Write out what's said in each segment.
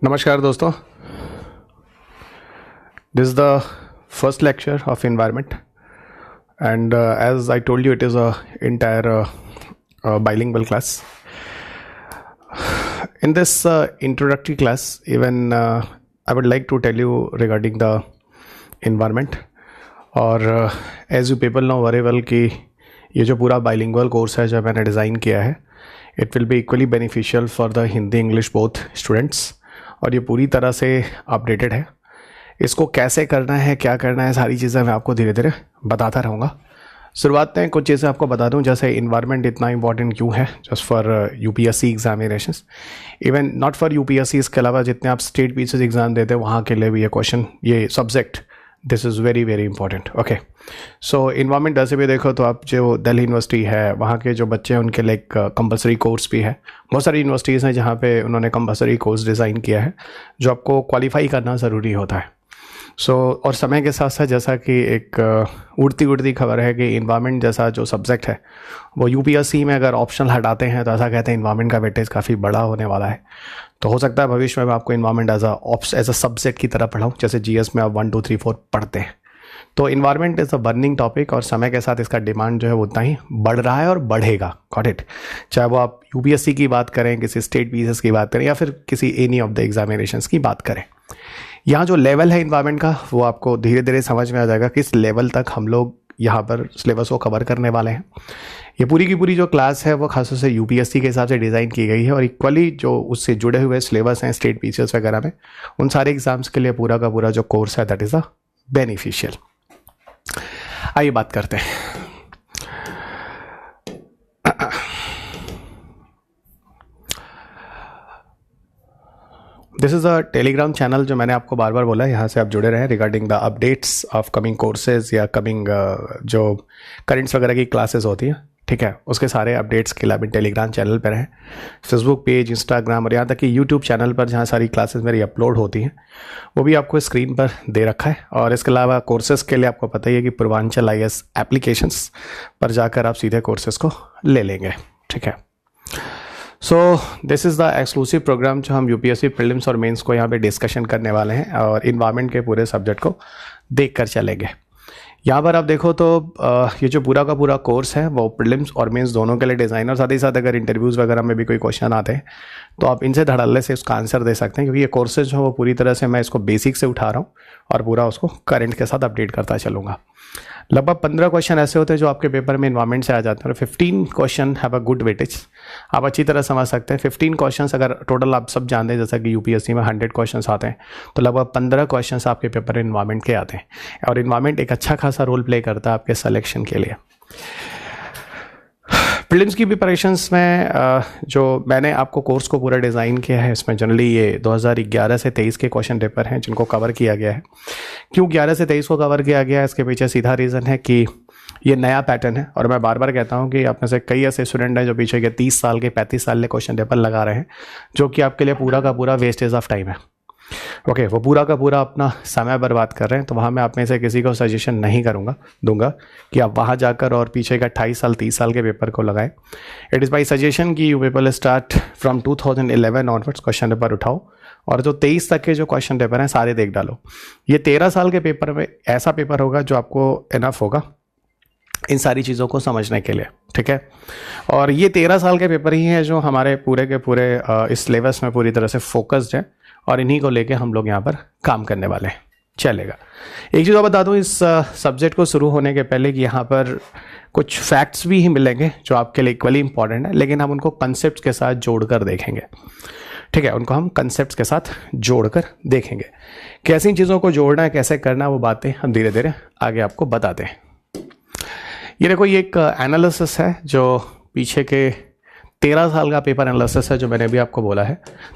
नमस्कार दोस्तों, this is the first lecture of environment and as I told you it is a entire bilingual class. In this introductory class even I would like to tell you regarding the environment और as you people know very well कि ये जो पूरा bilingual course है जो मैंने design किया है it will be equally beneficial for the Hindi English both students और ये पूरी तरह से अपडेटेड है। इसको कैसे करना है, क्या करना है, सारी चीज़ें मैं आपको धीरे धीरे बताता रहूँगा। शुरुआत में कुछ चीज़ें आपको बता दूं, जैसे इन्वायरमेंट इतना इंपॉर्टेंट क्यों है just for UPSC examinations, even not for UPSC, इसके अलावा जितने आप स्टेट पीसीएस एग्ज़ाम देते हैं वहाँ के लिए भी ये क्वेश्चन, ये subject this is very very important. Okay, so environment वैसे भी देखो तो आप जो दिल्ली यूनिवर्सिटी है वहाँ के जो बच्चे हैं उनके लिए एक कंपलसरी कोर्स भी है। बहुत सारी यूनिवर्सिटीज़ हैं जहाँ पे उन्होंने कंपलसरी कोर्स डिज़ाइन किया है जो आपको क्वालिफाई करना ज़रूरी होता है। और समय के साथ साथ जैसा कि एक उड़ती खबर है कि इन्वायरमेंट जैसा जो सब्जेक्ट है वो यूपीएससी में अगर ऑप्शनल हटाते हैं तो ऐसा कहते हैं इन्वायरमेंट का वेटेज काफ़ी बड़ा होने वाला है। तो हो सकता है भविष्य में मैं आपको इन्वायरमेंट एज अ सब्जेक्ट की तरह पढ़ाऊँ, जैसे जीएस में आप 1 2 3 4 पढ़ते हैं। तो environment is a burning topic और समय के साथ इसका डिमांड जो है उतना ही बढ़ रहा है और बढ़ेगा। Got it. चाहे वो आप यूपीएससी की बात करें, किसी स्टेट पीसीएस की बात करें या फिर किसी एनी ऑफ द एग्जामिनेशंस की बात करें, यहाँ जो लेवल है इन्वायरमेंट का वो आपको धीरे धीरे समझ में आ जाएगा किस लेवल तक हम लोग यहाँ पर सिलेबस को कवर करने वाले हैं। ये पूरी की पूरी जो क्लास है वो खासतौर से यूपीएससी के हिसाब से डिज़ाइन की गई है और इक्वली जो उससे जुड़े हुए सिलेबस हैं स्टेट पीसीएस वगैरह में, उन सारे एग्जाम्स के लिए पूरा का पूरा जो कोर्स है दैट इज़ अ बेनिफिशियल। आइए बात करते हैं। This is a Telegram channel जो मैंने आपको बार बार बोला है, यहाँ से आप जुड़े रहें regarding the updates of coming courses या कमिंग जो करेंट्स वगैरह की क्लासेस होती हैं, ठीक है, उसके सारे अपडेट्स के लिए आप टेलीग्राम चैनल पर रहें। फेसबुक पेज, इंस्टाग्राम और यहाँ तक कि यूट्यूब चैनल पर जहाँ सारी क्लासेस मेरी अपलोड होती हैं वो भी आपको स्क्रीन पर दे रखा है। और इसके अलावा कोर्सेज के लिए आपको पता ही है कि पूर्वांचल IAS एप्लीकेशंस पर जाकर आप सीधे कोर्सेज को ले लेंगे, ठीक है। So this is the exclusive programme जो हम यूपीएससी प्रीलिम्स और मेंस को यहाँ पे डिस्कशन करने वाले हैं और इन्वायरमेंट के पूरे सब्जेक्ट को देख कर चलेंगे। यहाँ पर आप देखो तो ये जो पूरा का पूरा कोर्स है वो प्रीलिम्स और मेंस दोनों के लिए डिज़ाइन, और साथ ही साथ अगर इंटरव्यूज़ वगैरह में भी कोई क्वेश्चन आते हैं तो आप इनसे धड़ल्ले से उसका आंसर दे सकते हैं, क्योंकि ये कोर्सेज जो है वो पूरी तरह से मैं इसको बेसिक से उठा रहा हूँ और पूरा उसको करंट के साथ अपडेट करता चलूँगा। लगभग 15 क्वेश्चन ऐसे होते हैं जो आपके पेपर में इन्वायरमेंट से आ जाते हैं और 15 question have a good weightage. आप अच्छी तरह समझ सकते हैं 15 क्वेश्चंस अगर टोटल आप सब जानते हैं, जैसा कि यूपीएससी में 100 क्वेश्चंस आते हैं तो लगभग 15 क्वेश्चंस आपके पेपर में इन्वायरमेंट के आते हैं और इन्वायरमेंट एक अच्छा खासा रोल प्ले करता है आपके सिलेक्शन के लिए। प्रीलिम्स की प्रिपरेशंस में जो मैंने आपको कोर्स को पूरा डिज़ाइन किया है इसमें जनरली ये 2011 से 23 के क्वेश्चन पेपर हैं जिनको कवर किया गया है। क्यों 11 से 23 को कवर किया गया है, इसके पीछे सीधा रीज़न है कि ये नया पैटर्न है और मैं बार बार कहता हूँ कि आप में से कई ऐसे स्टूडेंट हैं जो पीछे के 30 साल के 35 साल के क्वेश्चन पेपर लगा रहे हैं, जो कि आपके लिए पूरा का पूरा वेस्टेज ऑफ टाइम है। ओके, वो पूरा का पूरा अपना समय बर्बाद कर रहे हैं। तो वहाँ मैं आप में से किसी को सजेशन नहीं दूंगा कि आप वहाँ जाकर और पीछे का 28 साल 30 साल के पेपर को लगाएं। इट इज़ माई सजेशन कि you people start from 2011 onwards question paper उठाओ और जो 23 तक के जो क्वेश्चन पेपर हैं सारे देख डालो। ये 13 साल के पेपर में ऐसा पेपर होगा जो आपको इनफ होगा इन सारी चीज़ों को समझने के लिए, ठीक है। और ये 13 साल के पेपर ही हैं जो हमारे पूरे के पूरे इस सिलेबस में पूरी तरह से फोकस्ड है और इन्हीं को लेके हम लोग यहाँ पर काम करने वाले हैं। चलेगा, एक चीज़ और बता दूँ इस सब्जेक्ट को शुरू होने के पहले कि यहाँ पर कुछ फैक्ट्स भी ही मिलेंगे जो आपके लिए इक्वली इंपॉर्टेंट है, लेकिन हम उनको कंसेप्ट के साथ जोड़कर देखेंगे, ठीक है। उनको हम कंसेप्ट्स के साथ जोड़कर देखेंगे। कैसी चीज़ों को जोड़ना है, कैसे करना है, वो बातें हम धीरे धीरे आगे आपको बताते हैं। ये देखो, ये एक एनालिसिस है जो पीछे के 13 साल का पेपर एनालिसिस है जो मैंने भी आपको बोला है।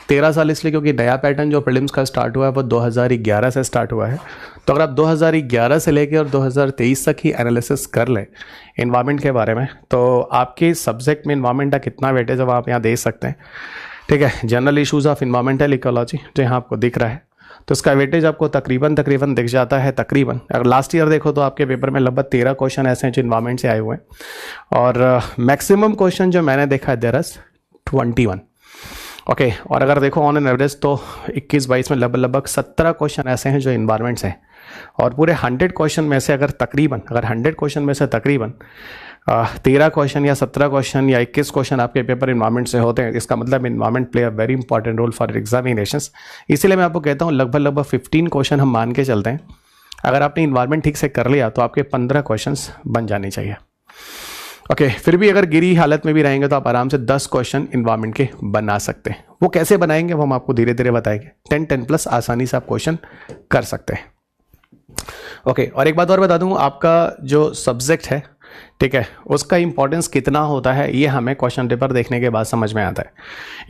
13 साल इसलिए क्योंकि नया पैटर्न जो प्रीलिम्स का स्टार्ट हुआ है वो 2011 से स्टार्ट हुआ है। तो अगर आप 2011 से लेकर और 2023 तक ही एनालिसिस कर लें इन्वायरमेंट के बारे में तो आपके सब्जेक्ट में इन्वायरमेंट का कितना वेटेज है वो आप यहाँ देख सकते हैं, ठीक है। General issues of environmental ecology जो यहाँ आपको दिख रहा है तो इसका वेटेज आपको तकरीबन दिख जाता है। तकरीबन अगर लास्ट ईयर देखो तो आपके पेपर में लगभग 13 क्वेश्चन ऐसे हैं जो इन्वायरमेंट से आए हुए हैं और मैक्सिमम क्वेश्चन जो मैंने देखा है देयर इज 21। ओके और अगर देखो ऑन एन एवरेज तो 21-22 में लगभग 17 क्वेश्चन ऐसे हैं जो इन्वायरमेंट से हैं, और पूरे 100 क्वेश्चन में से अगर 100 क्वेश्चन में से तकरीबन 13 क्वेश्चन या 17 क्वेश्चन या 21 क्वेश्चन आपके पेपर इन्वायरमेंट से होते हैं, इसका मतलब environment play a very important role for examinations. इसीलिए मैं आपको कहता हूँ लगभग 15 क्वेश्चन हम मान के चलते हैं। अगर आपने इन्वायरमेंट ठीक से कर लिया तो आपके 15 क्वेश्चंस बन जाने चाहिए। ओके फिर भी अगर गिरी हालत में भी रहेंगे तो आप आराम से 10 क्वेश्चन इन्वायरमेंट के बना सकते हैं। वो कैसे बनाएंगे वो हम आपको धीरे धीरे बताएंगे। 10+ आसानी से आप क्वेश्चन कर सकते हैं। ओके और एक बात और बता दूं, आपका जो सब्जेक्ट है, ठीक है, उसका इंपॉर्टेंस कितना होता है ये हमें क्वेश्चन पेपर देखने के बाद समझ में आता है।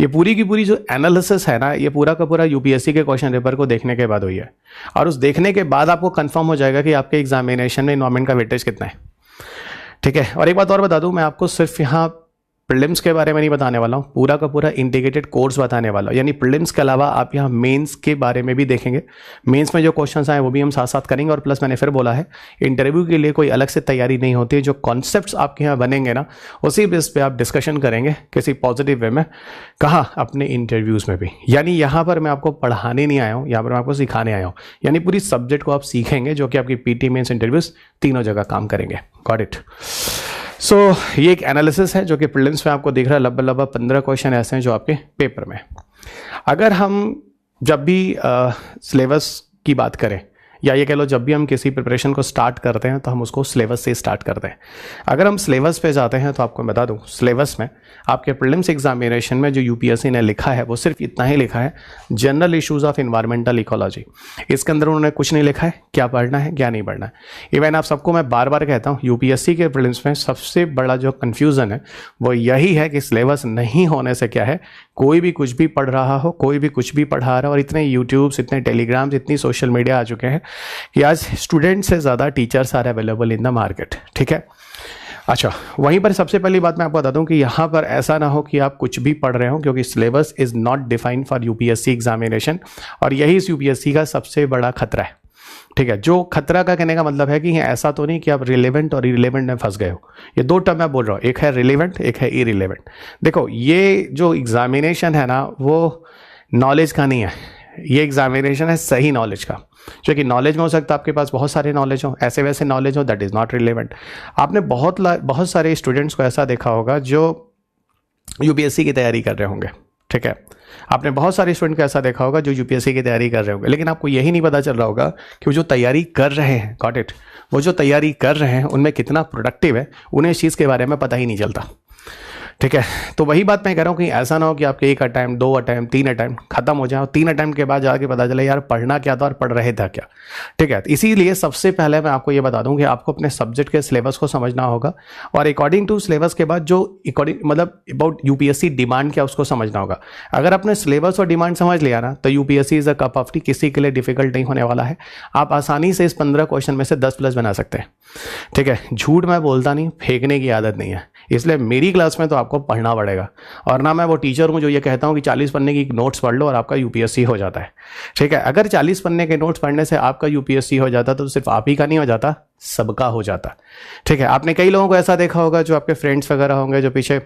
ये पूरी की पूरी जो एनालिसिस है ना, ये पूरा का पूरा यूपीएससी के क्वेश्चन पेपर को देखने के बाद हुई है, और उस देखने के बाद आपको कंफर्म हो जाएगा कि आपके एग्जामिनेशन में इन्वायरमेंट का वेटेज कितना है। ठीक है, और एक बात और बता दूं, मैं आपको सिर्फ यहाँ प्रीलिम्स के बारे में नहीं बताने वाला हूँ, पूरा का पूरा इंटीग्रेटेड कोर्स बताने वाला हूँ। यानी प्रीलिम्स के अलावा आप यहाँ मेंस के बारे में भी देखेंगे। मेंस में जो क्वेश्चंस आए वो भी हम साथ साथ करेंगे, और प्लस मैंने फिर बोला है इंटरव्यू के लिए कोई अलग से तैयारी नहीं होती है। जो कॉन्सेप्ट्स आपके यहाँ बनेंगे ना, उसी बेस पे आप डिस्कशन करेंगे किसी पॉजिटिव वे में, कहाँ अपने इंटरव्यूज़ में भी। यानी यहाँ पर मैं आपको पढ़ाने नहीं आया हूँ, यहाँ पर मैं आपको सिखाने आया हूँ। यानी पूरी सब्जेक्ट को आप सीखेंगे, जो कि आपकी पीटी मेंस इंटरव्यूज़ तीनों जगह काम करेंगे। Got it. सो ये एक एनालिसिस है जो कि प्रीलिम्स में आपको दिख रहा है। लगभग 15 क्वेश्चन ऐसे हैं जो आपके पेपर में। अगर हम जब भी सिलेबस की बात करें, या ये कह लो जब भी हम किसी प्रिपरेशन को स्टार्ट करते हैं तो हम उसको सिलेबस से स्टार्ट करते हैं। अगर हम सिलेबस पे जाते हैं तो आपको बता दूं, सिलेबस में आपके प्रीलिम्स एग्जामिनेशन में जो यूपीएससी ने लिखा है वो सिर्फ इतना ही लिखा है, general issues of environmental ecology. इसके अंदर उन्होंने कुछ नहीं लिखा है क्या पढ़ना है क्या नहीं पढ़ना है। इवन आप सबको मैं बार बार कहता हूँ, यूपीएससी के प्रीलिम्स में सबसे बड़ा जो कन्फ्यूज़न है वो यही है कि सिलेबस नहीं होने से क्या है, कोई भी कुछ भी पढ़ रहा हो, कोई भी कुछ भी पढ़ा रहा हो, और इतने यूट्यूब्स, इतने टेलीग्राम्स, इतनी सोशल मीडिया आ चुके हैं कि आज स्टूडेंट से ज़्यादा teachers are available in the market. ठीक है, अच्छा वहीं पर सबसे पहली बात मैं आपको बता दूं कि यहाँ पर ऐसा ना हो कि आप कुछ भी पढ़ रहे हो, क्योंकि syllabus is not defined for UPSC examination, और यही इस यूपीएससी का सबसे बड़ा खतरा है। ठीक है, जो खतरा का कहने का मतलब है कि ऐसा तो नहीं कि आप रिलेवेंट और इरिलेवेंट में फंस गए हो। ये दो टर्म मैं बोल रहा हूँ, एक है रिलेवेंट, एक है इरिलेवेंट। देखो ये जो एग्जामिनेशन है ना, वो नॉलेज का नहीं है, ये एग्जामिनेशन है सही नॉलेज का। क्योंकि नॉलेज में हो सकता है आपके पास बहुत सारे नॉलेज हो, ऐसे वैसे नॉलेज हो, दैट इज़ नॉट रिलेवेंट। आपने बहुत सारे स्टूडेंट्स को ऐसा देखा होगा जो यूपीएससी की तैयारी कर रहे होंगे। ठीक है, आपने बहुत सारे स्टूडेंट को ऐसा देखा होगा जो यूपीएससी की तैयारी कर रहे होंगे, लेकिन आपको यही नहीं पता चल रहा होगा कि वो जो तैयारी कर रहे हैं, गॉट इट, वो जो तैयारी कर रहे हैं उनमें कितना प्रोडक्टिव है, उन्हें इस चीज़ के बारे में पता ही नहीं चलता। ठीक है, तो वही बात मैं कह रहा हूँ कि ऐसा ना हो कि आपके 1 अटैम्प्ट, 2 अटैम्प्ट, 3 अटैम्प्ट खत्म हो जाए और 3 अटैम्प्ट के बाद जाके पता चले यार पढ़ना क्या था और पढ़ रहे था क्या। ठीक है, इसीलिए सबसे पहले मैं आपको ये बता दूं कि आपको अपने सब्जेक्ट के सिलेबस को समझना होगा, और अकॉर्डिंग टू सिलेबस के बाद जो मतलब अबाउट यूपीएससी डिमांड क्या उसको समझना होगा। अगर आपने सिलेबस और डिमांड समझ लिया ना तो UPSC is a cup of T, किसी के लिए डिफिकल्ट नहीं होने वाला है। आप आसानी से इस 15 क्वेश्चन में से 10+ बना सकते हैं। ठीक है, झूठ मैं बोलता नहीं, फेंकने की आदत नहीं है, इसलिए मेरी क्लास में तो आपको पढ़ना पड़ेगा। और ना मैं वो टीचर हूँ जो ये कहता हूँ कि 40 पन्ने की नोट्स पढ़ लो और आपका यूपीएससी हो जाता है। ठीक है, अगर 40 पन्ने के नोट्स पढ़ने से आपका यूपीएससी हो जाता तो सिर्फ आप ही का नहीं हो जाता, सबका हो जाता। ठीक है, आपने कई लोगों को ऐसा देखा होगा जो आपके फ्रेंड्स वगैरह होंगे जो पीछे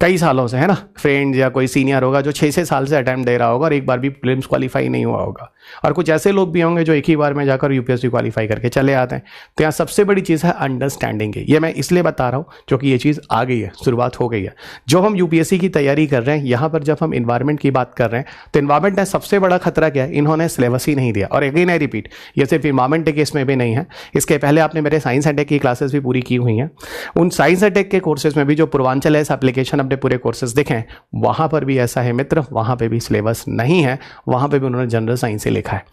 कई सालों से, है ना, फ्रेंड्स या कोई सीनियर होगा जो 6-6 साल से अटैम्प्ट दे रहा होगा और एक बार भी प्रीलिम्स क्वालिफाई नहीं हुआ होगा। और कुछ ऐसे लोग भी होंगे जो एक ही बार में जाकर यूपीएससी क्वालिफाई करके चले आते हैं। तो यहाँ सबसे बड़ी चीज़ है अंडरस्टैंडिंग की। ये मैं इसलिए बता रहा हूँ क्योंकि ये चीज़ आ गई है, शुरुआत हो गई है। जो हम यूपीएससी की तैयारी कर रहे हैं, यहाँ पर जब हम इन्वायरमेंट की बात कर रहे हैं तो इन्वायरमेंट में सबसे बड़ा खतरा क्या है, इन्होंने सिलेबस ही नहीं दिया। और अगेन आई रिपीट, ये सिर्फ इन्वायरमेंट के केस में भी नहीं है, इसके पहले आपने मेरे साइंस एंड टेक की क्लासेस भी पूरी की हुई हैं। उन साइंस एंड टेक के कोर्सेज में भी जो पूर्वांचल एस एप्लीकेशन अपने पूरे कोर्सेज देखें, वहां पर भी ऐसा है मित्र, वहां पे भी सिलेबस नहीं है, वहां पे भी उन्होंने जनरल साइंस से लिखा है।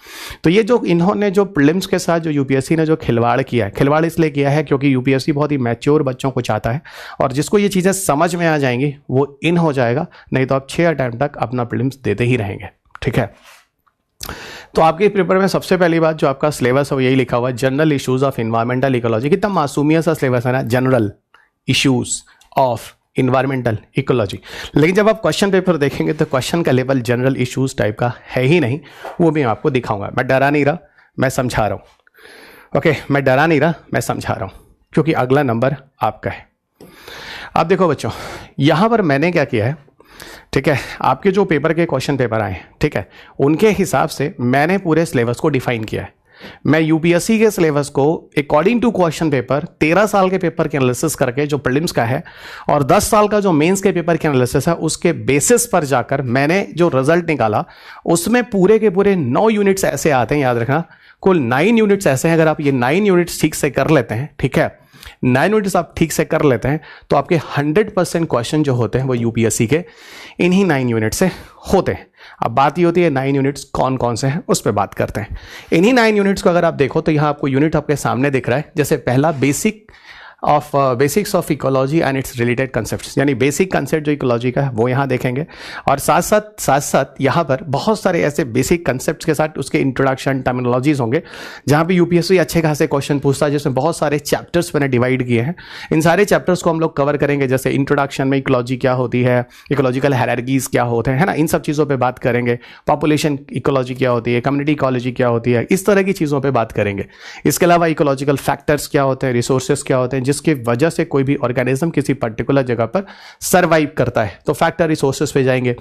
तो ये जो इन्होंने जो प्रीलिम्स के साथ जो यूपीएससी ने जो खिलवाड़ किया है, खिलवाड़ इसलिए किया है क्योंकि यूपीएससी बहुत ही मैच्योर बच्चों को चाहता है, और जिसको ये चीज़ें समझ में आ जाएंगी वो इन हो जाएगा, नहीं तो आप 6 अटैम्प्ट तक अपना प्रीलिम्स देते ही रहेंगे। ठीक है, तो आपके पेपर में सबसे पहली बात जो आपका सिलेबस है वो यही लिखा हुआ है, general issues of environmental ecology. कितना मासूमियत सा सिलेबस है ना, general issues of environmental ecology. लेकिन जब आप क्वेश्चन पेपर देखेंगे तो क्वेश्चन का लेवल जनरल इश्यूज टाइप का है ही नहीं, वो भी मैं आपको दिखाऊंगा। मैं डरा नहीं रहा, मैं समझा रहा हूँ। ओके, मैं डरा नहीं रहा, मैं समझा रहा हूँ, क्योंकि अगला नंबर आपका है। आप देखो बच्चों, यहाँ पर मैंने क्या किया है, ठीक है, आपके जो पेपर के क्वेश्चन पेपर आए, ठीक है, उनके हिसाब से मैंने पूरे सिलेबस को डिफाइन किया है। मैं यूपीएससी के सिलेबस को अकॉर्डिंग टू क्वेश्चन पेपर 13 साल के पेपर के एनालिसिस करके जो प्रीलिम्स का है और 10 साल का जो मेंस के पेपर के एनालिसिस है उसके बेसिस पर जाकर मैंने जो रिजल्ट निकाला उसमें पूरे के पूरे 9 यूनिट्स ऐसे आते हैं, याद रखना कुल 9 यूनिट्स ऐसे हैं। अगर आप ये 9 यूनिट्स ठीक से कर लेते हैं, ठीक है, 9 यूनिट्स आप ठीक से कर लेते हैं तो आपके 100% क्वेश्चन जो होते हैं वो यूपीएससी के इन्हीं 9 यूनिट से होते हैं। अब बात ये होती है 9 यूनिट्स कौन कौन से हैं उस पर बात करते हैं। इन्हीं 9 यूनिट्स को अगर आप देखो तो यहाँ आपको यूनिट आपके सामने दिख रहा है। जैसे पहला basics of ecology and it's related concepts, यानी बेसिक कंसेप्ट जो इकोलॉजी का है वो यहाँ देखेंगे और साथ साथ यहाँ पर बहुत सारे ऐसे बेसिक कंसेप्ट्स के साथ उसके इंट्रोडक्शन टर्मिनोलॉजीज होंगे जहाँ पे यूपीएससी अच्छे खासे क्वेश्चन पूछता है, जिसमें बहुत सारे चैप्टर्स मैंने डिवाइड किए हैं। इन सारे चैप्टर्स को हम लोग कवर करेंगे। जैसे इंट्रोडक्शन में इकोलॉजी क्या होती है, इकोलॉजिकल हायरार्कीज क्या होते हैं, है ना, इन सब चीज़ों पर बात करेंगे। पॉपुलेशन इकोलॉजी क्या होती है, कम्युनिटी इकोलॉजी क्या होती है, इस तरह की चीज़ों पर बात करेंगे। इसके अलावा इकोलॉजिकल फैक्टर्स क्या होते हैं, रिसोर्सेज क्या होते हैं जिसकी वजह से कोई भी ऑर्गेनिज्म किसी पर्टिकुलर जगह पर सरवाइव करता है, तो फैक्टर रिसोर्सेज पे जाएंगे।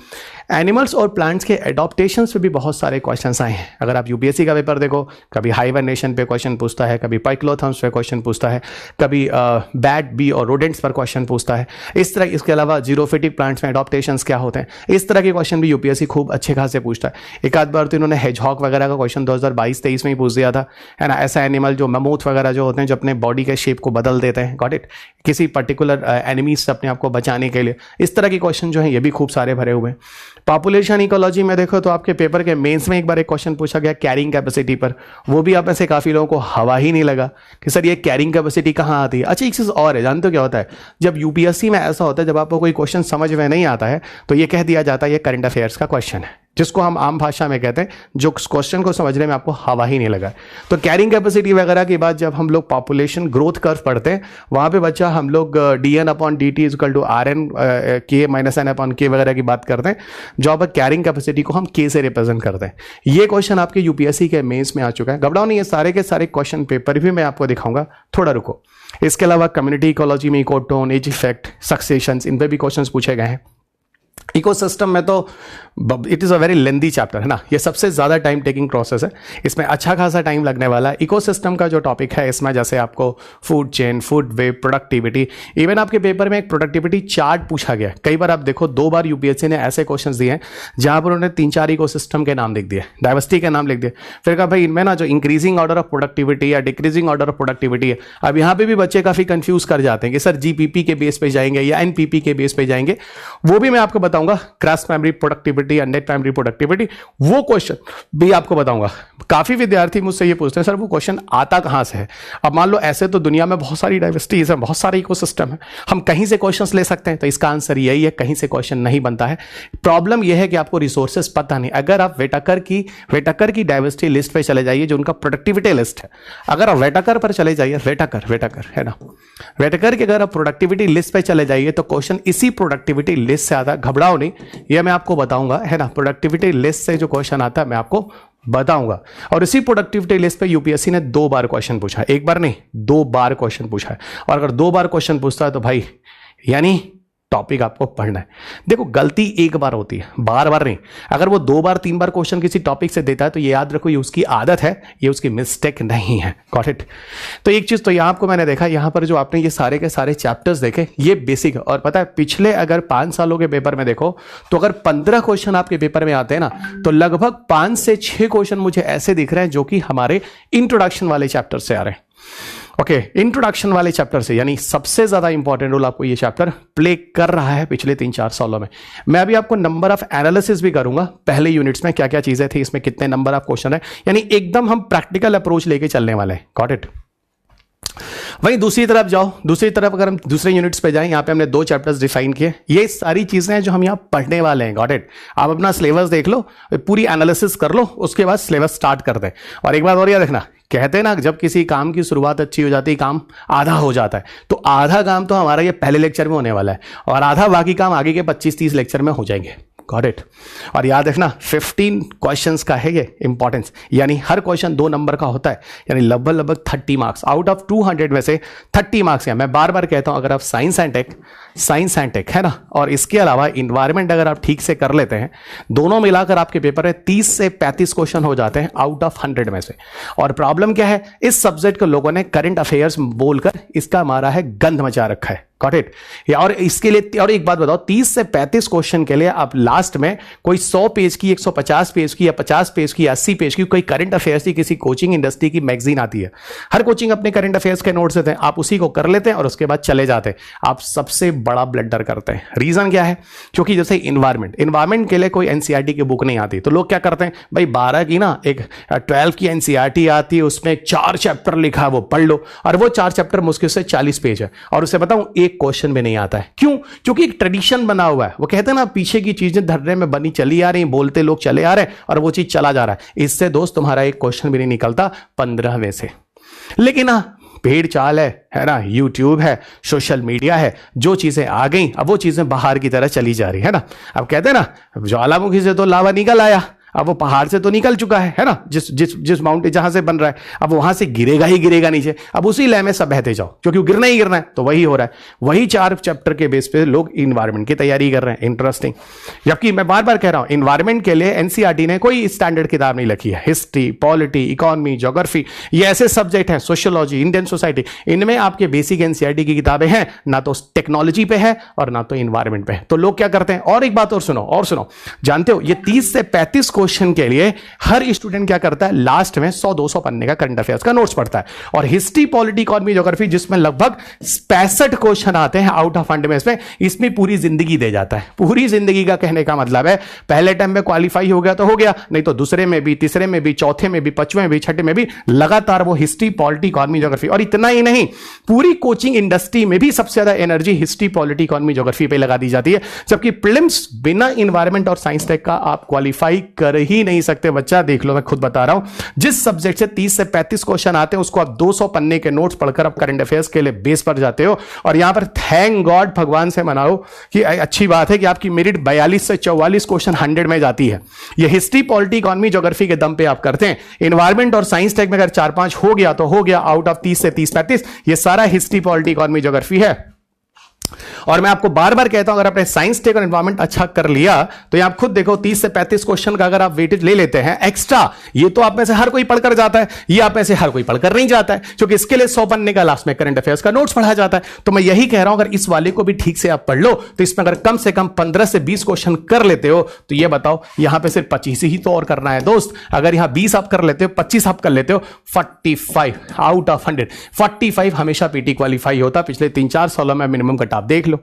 एनिमल्स और प्लांट्स के एडॉप्टेशंस पे भी बहुत सारे क्वेश्चंस आए हैं। अगर आप यूपीएससी का पेपर देखो, कभी हाइबरनेशन पे क्वेश्चन पूछता है, कभी पाइक्लोथर्म्स पे क्वेश्चन पूछता है, कभी बैट बी और रोडेंट्स पर क्वेश्चन पूछता है इस तरह। इसके अलावा जीरोफिटिक प्लांट्स में एडॉप्टेशंस क्या होते हैं, इस तरह के क्वेश्चन भी यूपीएससी खूब अच्छे खासे पूछता है। एक आध बार तो इन्होंने हेजहॉग वगैरह का क्वेश्चन 2022-23 में ही पूछ दिया था, है ना। ऐसा एनिमल जो ममूथ वगैरह जो होते हैं जो अपने बॉडी के शेप को बदल देते हैं, गॉट इट, किसी पर्टिकुलर एनिमीज से अपने आप को बचाने के लिए, इस तरह के क्वेश्चन जो हैं ये भी खूब सारे भरे हुए हैं। पॉपुलेशन इकोलॉजी में देखो तो आपके पेपर के मेंस में एक बार एक क्वेश्चन पूछा गया कैरिंग कैपेसिटी पर, वो भी आप में से काफ़ी लोगों को हवा ही नहीं लगा कि सर ये कैरिंग कैपेसिटी कहाँ आती है। अच्छा, एक चीज़ और है, जानते हो क्या होता है, जब यूपीएससी में ऐसा होता है जब आपको कोई क्वेश्चन समझ में नहीं आता है तो ये कह दिया जाता है ये करंट अफेयर्स का क्वेश्चन है, जिसको हम आम भाषा में कहते हैं जो क्वेश्चन को समझने में आपको हवा ही नहीं लगा। तो कैरिंग कैपेसिटी वगैरह के बाद जब हम लोग पॉपुलेशन ग्रोथ कर्व पढ़ते हैं वहाँ पे बच्चा हम लोग dn/dt = rn k - n/k वगैरह की बात करते हैं, जो अब कैरिंग कैपेसिटी को हम k से रिप्रेजेंट करते हैं। ये क्वेश्चन आपके यूपीएससी के मेंस में आ चुका है। घबराओ नहीं, ये सारे के सारे क्वेश्चन पेपर भी मैं आपको दिखाऊंगा, थोड़ा रुको। इसके अलावा कम्युनिटी इकोलॉजी में इकोटोन, एज इफेक्ट, सक्सेशंस, इन पर भी क्वेश्चन पूछे गए हैं। इकोसिस्टम में तो it is a very lengthy chapter, है ना, ये सबसे ज़्यादा टाइम टेकिंग प्रोसेस है, इसमें अच्छा खासा टाइम लगने वाला है। इकोसिस्टम का जो टॉपिक है इसमें जैसे आपको food chain, food web, productivity, even आपके पेपर में एक प्रोडक्टिविटी चार्ट पूछा गया। कई बार आप देखो 2 बार यूपीएससी ने ऐसे क्वेश्चंस दिए हैं जहां पर उन्होंने 3-4 इकोसिस्टम के नाम लिख दिए, डाइवर्सिटी के नाम लिख दिए, फिर कहा भाई इनमें ना जो इंक्रीजिंग ऑर्डर ऑफ प्रोडक्टिविटी या डिक्रीजिंग ऑर्डर ऑफ प्रोडक्टिविटी है। अब यहाँ पे भी बच्चे काफ़ी कंफ्यूज कर जाते हैं कि सर जीपीपी के बेस पे जाएंगे या एनपीपी के बेस पे जाएंगे, वो भी मैं आपको बताऊंगा। क्रॉस प्राइमरी प्रोडक्टिविटी या नेट प्राइमरी प्रोडक्टिविटी, वो क्वेश्चन भी आपको बताऊंगा। काफी विद्यार्थी मुझसे ये पूछते हैं सर वो क्वेश्चन आता कहां से है। अब मान लो ऐसे तो दुनिया में बहुत सारी डाइवर्सिटीज है, बहुत सारे इकोसिस्टम है, हम कहीं से क्वेश्चंस ले सकते हैं, तो इसका आंसर यही है, कहीं से क्वेश्चन नहीं बनता है। प्रॉब्लम यह है कि आपको रिसोर्सेज पता नहीं। अगर आप वेटाकर की डाइवर्सिटी लिस्ट पे चले जाइए जो उनका प्रोडक्टिविटी लिस्ट है, अगर आप वेटाकर पर चले जाइए, वेटाकर है ना, वेटाकर के अगर आप प्रोडक्टिविटी लिस्ट पे चले जाइए तो क्वेश्चन इसी प्रोडक्टिविटी लिस्ट से आता है। घबराओ नहीं, ये मैं आपको बताऊंगा, है ना, प्रोडक्टिविटी लिस्ट से जो क्वेश्चन आता है मैं आपको बताऊंगा। और इसी प्रोडक्टिविटी लिस्ट पे यूपीएससी ने 2 बार क्वेश्चन पूछा है, एक बार नहीं 2 बार क्वेश्चन पूछा है। और अगर 2 बार क्वेश्चन पूछता है तो भाई यानी टॉपिक आपको पढ़ना है। देखो गलती एक बार होती है, बार बार नहीं। अगर वो 2 बार 3 बार क्वेश्चन किसी टॉपिक से देता है तो ये याद रखो ये उसकी आदत है, ये उसकी मिस्टेक नहीं है। Got it. तो एक चीज तो यहाँ आपको मैंने देखा, यहाँ पर जो आपने ये सारे के सारे चैप्टर्स देखे ये बेसिक है। और पता है पिछले अगर 5 सालों के पेपर में देखो तो अगर 15 क्वेश्चन आपके पेपर में आते हैं ना तो लगभग 5 से 6 क्वेश्चन मुझे ऐसे दिख रहे हैं जो कि हमारे इंट्रोडक्शन वाले चैप्टर से आ रहे हैं। ओके, इंट्रोडक्शन वाले चैप्टर से, यानी सबसे ज्यादा इंपॉर्टेंट रोल आपको ये चैप्टर प्ले कर रहा है पिछले 3-4 सालों में। मैं अभी आपको नंबर ऑफ एनालिसिस भी करूंगा, पहले यूनिट्स में क्या क्या चीजें थी, इसमें कितने नंबर ऑफ क्वेश्चन है, यानी एकदम हम प्रैक्टिकल अप्रोच लेके चलने वाले हैं। Got it. वहीं दूसरी तरफ जाओ, दूसरी तरफ अगर हम दूसरे यूनिट्स पे जाएं, यहाँ पे हमने 2 चैप्टर्स डिफाइन किए, ये सारी चीजें हैं जो हम यहाँ पढ़ने वाले हैं। Got it. आप अपना सिलेबस देख लो, पूरी एनालिसिस कर लो, उसके बाद सिलेबस स्टार्ट कर दें। और एक बात और याद रखना, कहते हैं ना जब किसी काम की शुरुआत अच्छी हो जाती है काम आधा हो जाता है, तो आधा काम तो हमारा ये पहले लेक्चर में होने वाला है और आधा बाकी काम आगे के 25-30 लेक्चर में हो जाएंगे। Got it. और याद रखना 15 क्वेश्चंस का है ये इंपॉर्टेंस, यानी हर क्वेश्चन 2 नंबर का होता है, यानी लगभग 30 मार्क्स आउट ऑफ 200 में से 30 मार्क्स है। मैं बार बार कहता हूं, अगर आप साइंस एंड टेक है ना, और इसके अलावा इन्वायरमेंट अगर आप ठीक से कर लेते हैं, दोनों मिलाकर आपके पेपर में 30 से 35 क्वेश्चन हो जाते हैं आउट ऑफ 100 में से। और प्रॉब्लम क्या है, इस सब्जेक्ट को लोगों ने करंट अफेयर्स बोलकर इसका मारा है, गंध मचा रखा है। Got it. और इसके लिए और एक बात बताओ, 30 से 35 क्वेश्चन के लिए आप लास्ट में कोई 100 पेज की, 150 पेज की, या 50 पेज की, 80 पेज की कोई करंट अफेयर्स की किसी कोचिंग इंडस्ट्री की मैगजीन आती है, हर कोचिंग अपने करंट अफेयर्स के नोट्स देते हैं, आप उसी को कर लेते हैं और उसके बाद चले जाते हैं। आप सबसे बड़ा ब्लंडर करते हैं। रीजन क्या है, क्योंकि जैसे इन्वायरमेंट के लिए कोई एनसीईआरटी की बुक नहीं आती, तो लोग क्या करते हैं, भाई 12 की ना एक 12 की एनसीईआरटी आती है, उसमें 4 चैप्टर लिखा है, वो पढ़ लो, और वो 4 चैप्टर मुश्किल से 40 पेज है, और उसे बताऊं एक क्वेश्चन में नहीं आता है। क्यों? क्योंकि एक ट्रेडिशन बना हुआ है। वो कहते हैं ना, पीछे की चीजें धरने में बनी चली आ रही, बोलते लोग चले आ रहे हैं और वो चीज चला जा रहा है। इससे दोस्त तुम्हारा एक क्वेश्चन भी नहीं निकलता 15 में से। लेकिन पेड़ चाल है ना, यूट्यूब है, सोशल मीडिया है, जो चीजें आ गई अब वो चीजें बाहर की तरह चली जा रही है ना। अब कहते हैं ना, ज्वालामुखी से तो लावा निकल आया, अब वो पहाड़ से तो निकल चुका है ना, जिस माउंटेन जहां से बन रहा है, अब वहां से गिरेगा ही गिरेगा नीचे। अब उसी लय में सब बहते जाओ, क्योंकि गिरना ही गिरना है, तो वही हो रहा है। वही 4 चैप्टर के बेस पे लोग इन्वायरमेंट की तैयारी कर रहे हैं। इंटरेस्टिंग। जबकि मैं बार बार कह रहा हूं, इन्वायरमेंट के लिए एनसीईआरटी ने कोई स्टैंडर्ड किताब नहीं लिखी है। हिस्ट्री, पॉलिटी, इकोनॉमी, ज्योग्राफी, ये ऐसे सब्जेक्ट हैं, सोशियोलॉजी, इंडियन सोसाइटी, इनमें आपके बेसिक एनसीईआरटी की किताबें हैं, ना तो टेक्नोलॉजी पे है और ना तो इन्वायरमेंट पे है। तो लोग क्या करते हैं, और एक बात और सुनो, जानते हो ये 30 से 35 क्वेश्चन के लिए हर स्टूडेंट क्या करता है, लास्ट में 100-200 पन्ने का करंट अफेयर्स का नोट्स पढ़ता है। और हिस्ट्री, पॉलिटी, इकोनॉमी, ज्योग्राफी, जिसमें लगभग 65 क्वेश्चन आते हैं आउट ऑफ 100 में, इसमें पूरी जिंदगी दे जाता है। पूरी जिंदगी का कहने का मतलब है, पहले टाइम में क्वालिफाई हो गया तो हो गया, नहीं तो दूसरे में भी, तीसरे में भी, चौथे में भी, पांचवें में भी, छठे में भी लगातार वो हिस्ट्री, पॉलिटी, इकोनॉमी, ज्योग्राफी। और इतना ही नहीं, पूरी कोचिंग इंडस्ट्री में भी सबसे ज्यादा energy history, polity, economy, geography पे लगा दी जाती है। जबकि प्रीलिम्स बिना इन्वायरमेंट और साइंस टेक का आप क्वालिफाई कर ही नहीं सकते। बच्चा देख लो, मैं खुद बता रहा हूं, जिस सब्जेक्ट से 30 से 35 क्वेश्चन आते हैं, उसको आप 200 पन्ने के नोट्स पढ़कर आप करंट अफेयर्स के लिए बेस पर जाते हो। और यहां पर थैंक गॉड, भगवान से मनाओ कि अच्छी बात है कि आपकी मेरिट 42 से 44 क्वेश्चन 100 में जाती है। ये हिस्ट्री, पॉलिटी, इकोनॉमी, ज्योग्राफी के दम पे आप करते हैं। इन्वायरमेंट और साइंस टेक में अगर 4-5 हो गया तो हो गया, आउट ऑफ 30 से 30-35 ये सारा हिस्ट्री, पॉलिटी, इकोनॉमी, ज्योग्राफी है। और मैं आपको बार बार कहता हूं, अगर आपने साइंस टेक और एनवायरमेंट अच्छा कर लिया तो ये आप खुद देखो, 30 से 35 क्वेश्चन का अगर आप वेटेज ले लेते हैं एक्स्ट्रा, ये तो आप में से हर कोई पढ़कर जाता है, ये आप में से हर कोई पढ़कर नहीं जाता है, क्योंकि इसके लिए 100 पन्ने का लास्ट में करंट अफेयर्स का नोट्स पढ़ा जाता है। तो मैं यही कह रहा हूं, अगर इस वाले को भी ठीक से आप पढ़ लो तो इसमें अगर कम से कम 15 से 20 क्वेश्चन कर लेते हो, तो ये बताओ यहां पर सिर्फ 25 ही तो और करना है दोस्त। अगर यहां 20 आप कर लेते हो, 25 आप कर लेते हो, 45 आउट ऑफ 100, 45 हमेशा पीटी क्वालिफाई होता। पिछले 3-4 सालों में मिनिमम कट आप देख लो।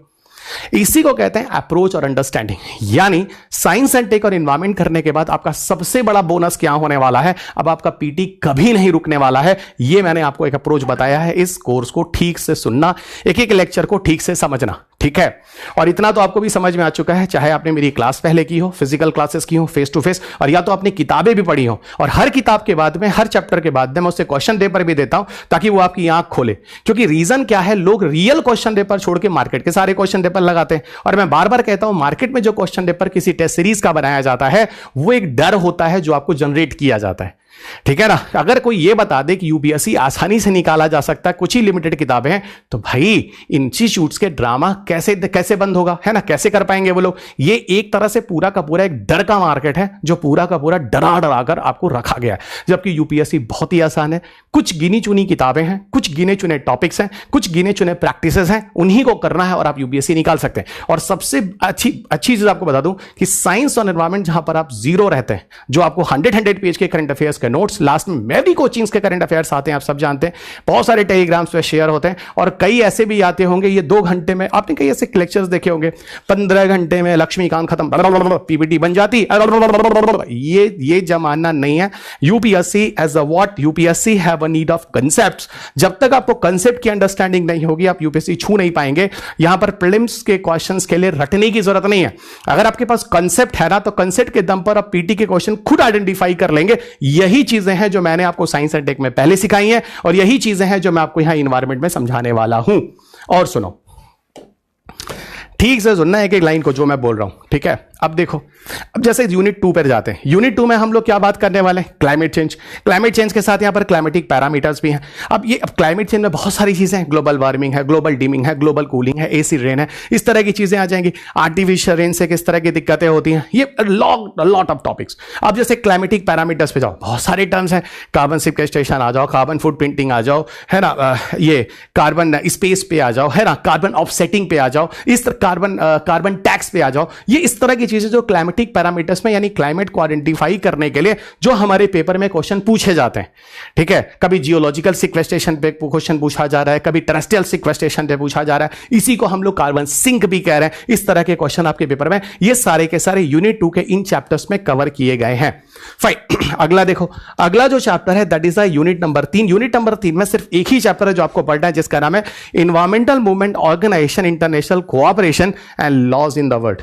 इसी को कहते हैं अप्रोच और अंडरस्टैंडिंग। यानी साइंस एंड टेक और एनवायरमेंट करने के बाद आपका सबसे बड़ा बोनस क्या होने वाला है, अब आपका पीटी कभी नहीं रुकने वाला है। ये मैंने आपको एक अप्रोच बताया है। इस कोर्स को ठीक से सुनना, एक एक लेक्चर को ठीक से समझना, ठीक है। और इतना तो आपको भी समझ में आ चुका है, चाहे आपने मेरी क्लास पहले की हो, फिजिकल क्लासेस की हो, फेस टू फेस, और या तो आपने किताबें भी पढ़ी हो। और हर किताब के बाद में, हर चैप्टर के बाद में मैं उससे क्वेश्चन पेपर भी देता हूं, ताकि वो आपकी आंख खोले। क्योंकि रीजन क्या है, लोग रियल क्वेश्चन पेपर छोड़ के मार्केट के सारे क्वेश्चन पेपर लगाते हैं। और मैं बार बार कहता हूं, मार्केट में जो क्वेश्चन पेपर किसी टेस्ट सीरीज का बनाया जाता है, वो एक डर होता है जो आपको जनरेट किया जाता है, ठीक है ना। अगर कोई ये बता दे कि यूपीएससी आसानी से निकाला जा सकता है, कुछ ही लिमिटेड किताबें हैं, तो भाई इंस्टीट्यूट्स के ड्रामा कैसे बंद होगा, है ना, कैसे कर पाएंगे वो लोग। ये एक तरह से पूरा का पूरा एक डर का मार्केट है, जो पूरा का पूरा डरा कर आपको रखा गया है। जबकि यूपीएससी बहुत ही आसान है, कुछ गिनी चुनी किताबें हैं, कुछ गिने चुने टॉपिक्स हैं, कुछ गिने चुने प्रैक्टिसेस हैं, उन्हीं को करना है और आप यूपीएससी निकाल सकते हैं। और सबसे अच्छी चीज आपको बता दूं कि साइंस और एनवायरमेंट जहां पर आप जीरो रहते हैं, जो आपको 100 पेज के करंट अफेयर्स के नोट्स, लास्ट में मैं भी कोचिंग्स के करंट अफेयर्स आते हैं, आप सब जानते हैं, बहुत सारे टेलीग्राम्स पे शेयर होते हैं। और कई ऐसे भी आते होंगे, ये 2 घंटे में आपने कई ऐसे लेक्चर्स देखे होंगे, 15 घंटे में लक्ष्मीकांत खत्म, पीपीटी बन जाती। ये जमाना नहीं है। UPSC as a what, UPSC have a need of concepts. जब तक आपको कांसेप्ट की अंडरस्टैंडिंग नहीं होगी, आप यूपीएससी छू नहीं पाएंगे। यहां पर प्रीलिम्स के क्वेश्चंस के लिए रटने की जरूरत नहीं है। अगर आपके पास कांसेप्ट है ना, तो कांसेप्ट के दम पर आप पीटी के क्वेश्चन खुद आइडेंटिफाई कर लेंगे। यही चीजें हैं जो मैंने आपको साइंस एंड टेक में पहले सिखाई हैं, और यही चीजें हैं जो मैं आपको यहां एनवायरमेंट में समझाने वाला हूं। और सुनो, ठीक से सुनना एक एक लाइन को जो मैं बोल रहा हूं, ठीक है। अब देखो, अब जैसे यूनिट 2 पर जाते हैं। यूनिट 2 में हम लोग क्या बात करने वाले हैं? Climate change. क्लाइमेट चेंज के साथ यहां पर क्लाइमेटिक पैरामीटर्स भी हैं। अब क्लाइमेट चेंज में बहुत सारी चीजें हैं, ग्लोबल वार्मिंग है, ग्लोबल डिमिंग है, ग्लोबल कूलिंग है, एसिड रेन है, इस तरह की चीजें आ जाएंगी। आर्टिफिशियल रेन से किस तरह की दिक्कतें होती हैं, ये लॉट ऑफ टॉपिक्स। अब जैसे क्लाइमेटिक पैरामीटर्स पे जाओ, बहुत सारे टर्म्स हैं। कार्बन सिक्वेस्ट्रेशन आ जाओ, कार्बन फुट प्रिंटिंग आ जाओ, है ना, ये कार्बन स्पेस पे आ जाओ, है ना, कार्बन ऑफसेटिंग पे आ जाओ, इस कार्बन टैक्स पे आ जाओ। ये इस तरह की चीजें जो क्लाइमेटिक पैरामीटर्स में, यानी क्लाइमेट को आइडेंटिफाई करने के लिए जो हमारे पेपर में क्वेश्चन पूछे जाते हैं, ठीक है। कभी जियोलॉजिकल सिक्वेस्ट्रेशन पे क्वेश्चन पूछा जा रहा है, कभी टेरेस्ट्रियल सिक्वेस्ट्रेशन पे पूछा जा रहा है, इसी को हम लोग कार्बन सिंक भी कह रहे हैं। इस तरह के क्वेश्चन आपके पेपर में ये सारे के सारे यूनिट 2 के इन चैप्टर्स में कवर किए गए हैं। फाइन, अगला देखो, अगला जो चैप्टर है that is unit number 3। Unit number 3 में सिर्फ एक ही चैप्टर है जो आपको पढ़ना है, जिसका नाम है environmental movement organisation, international cooperation and laws in the world.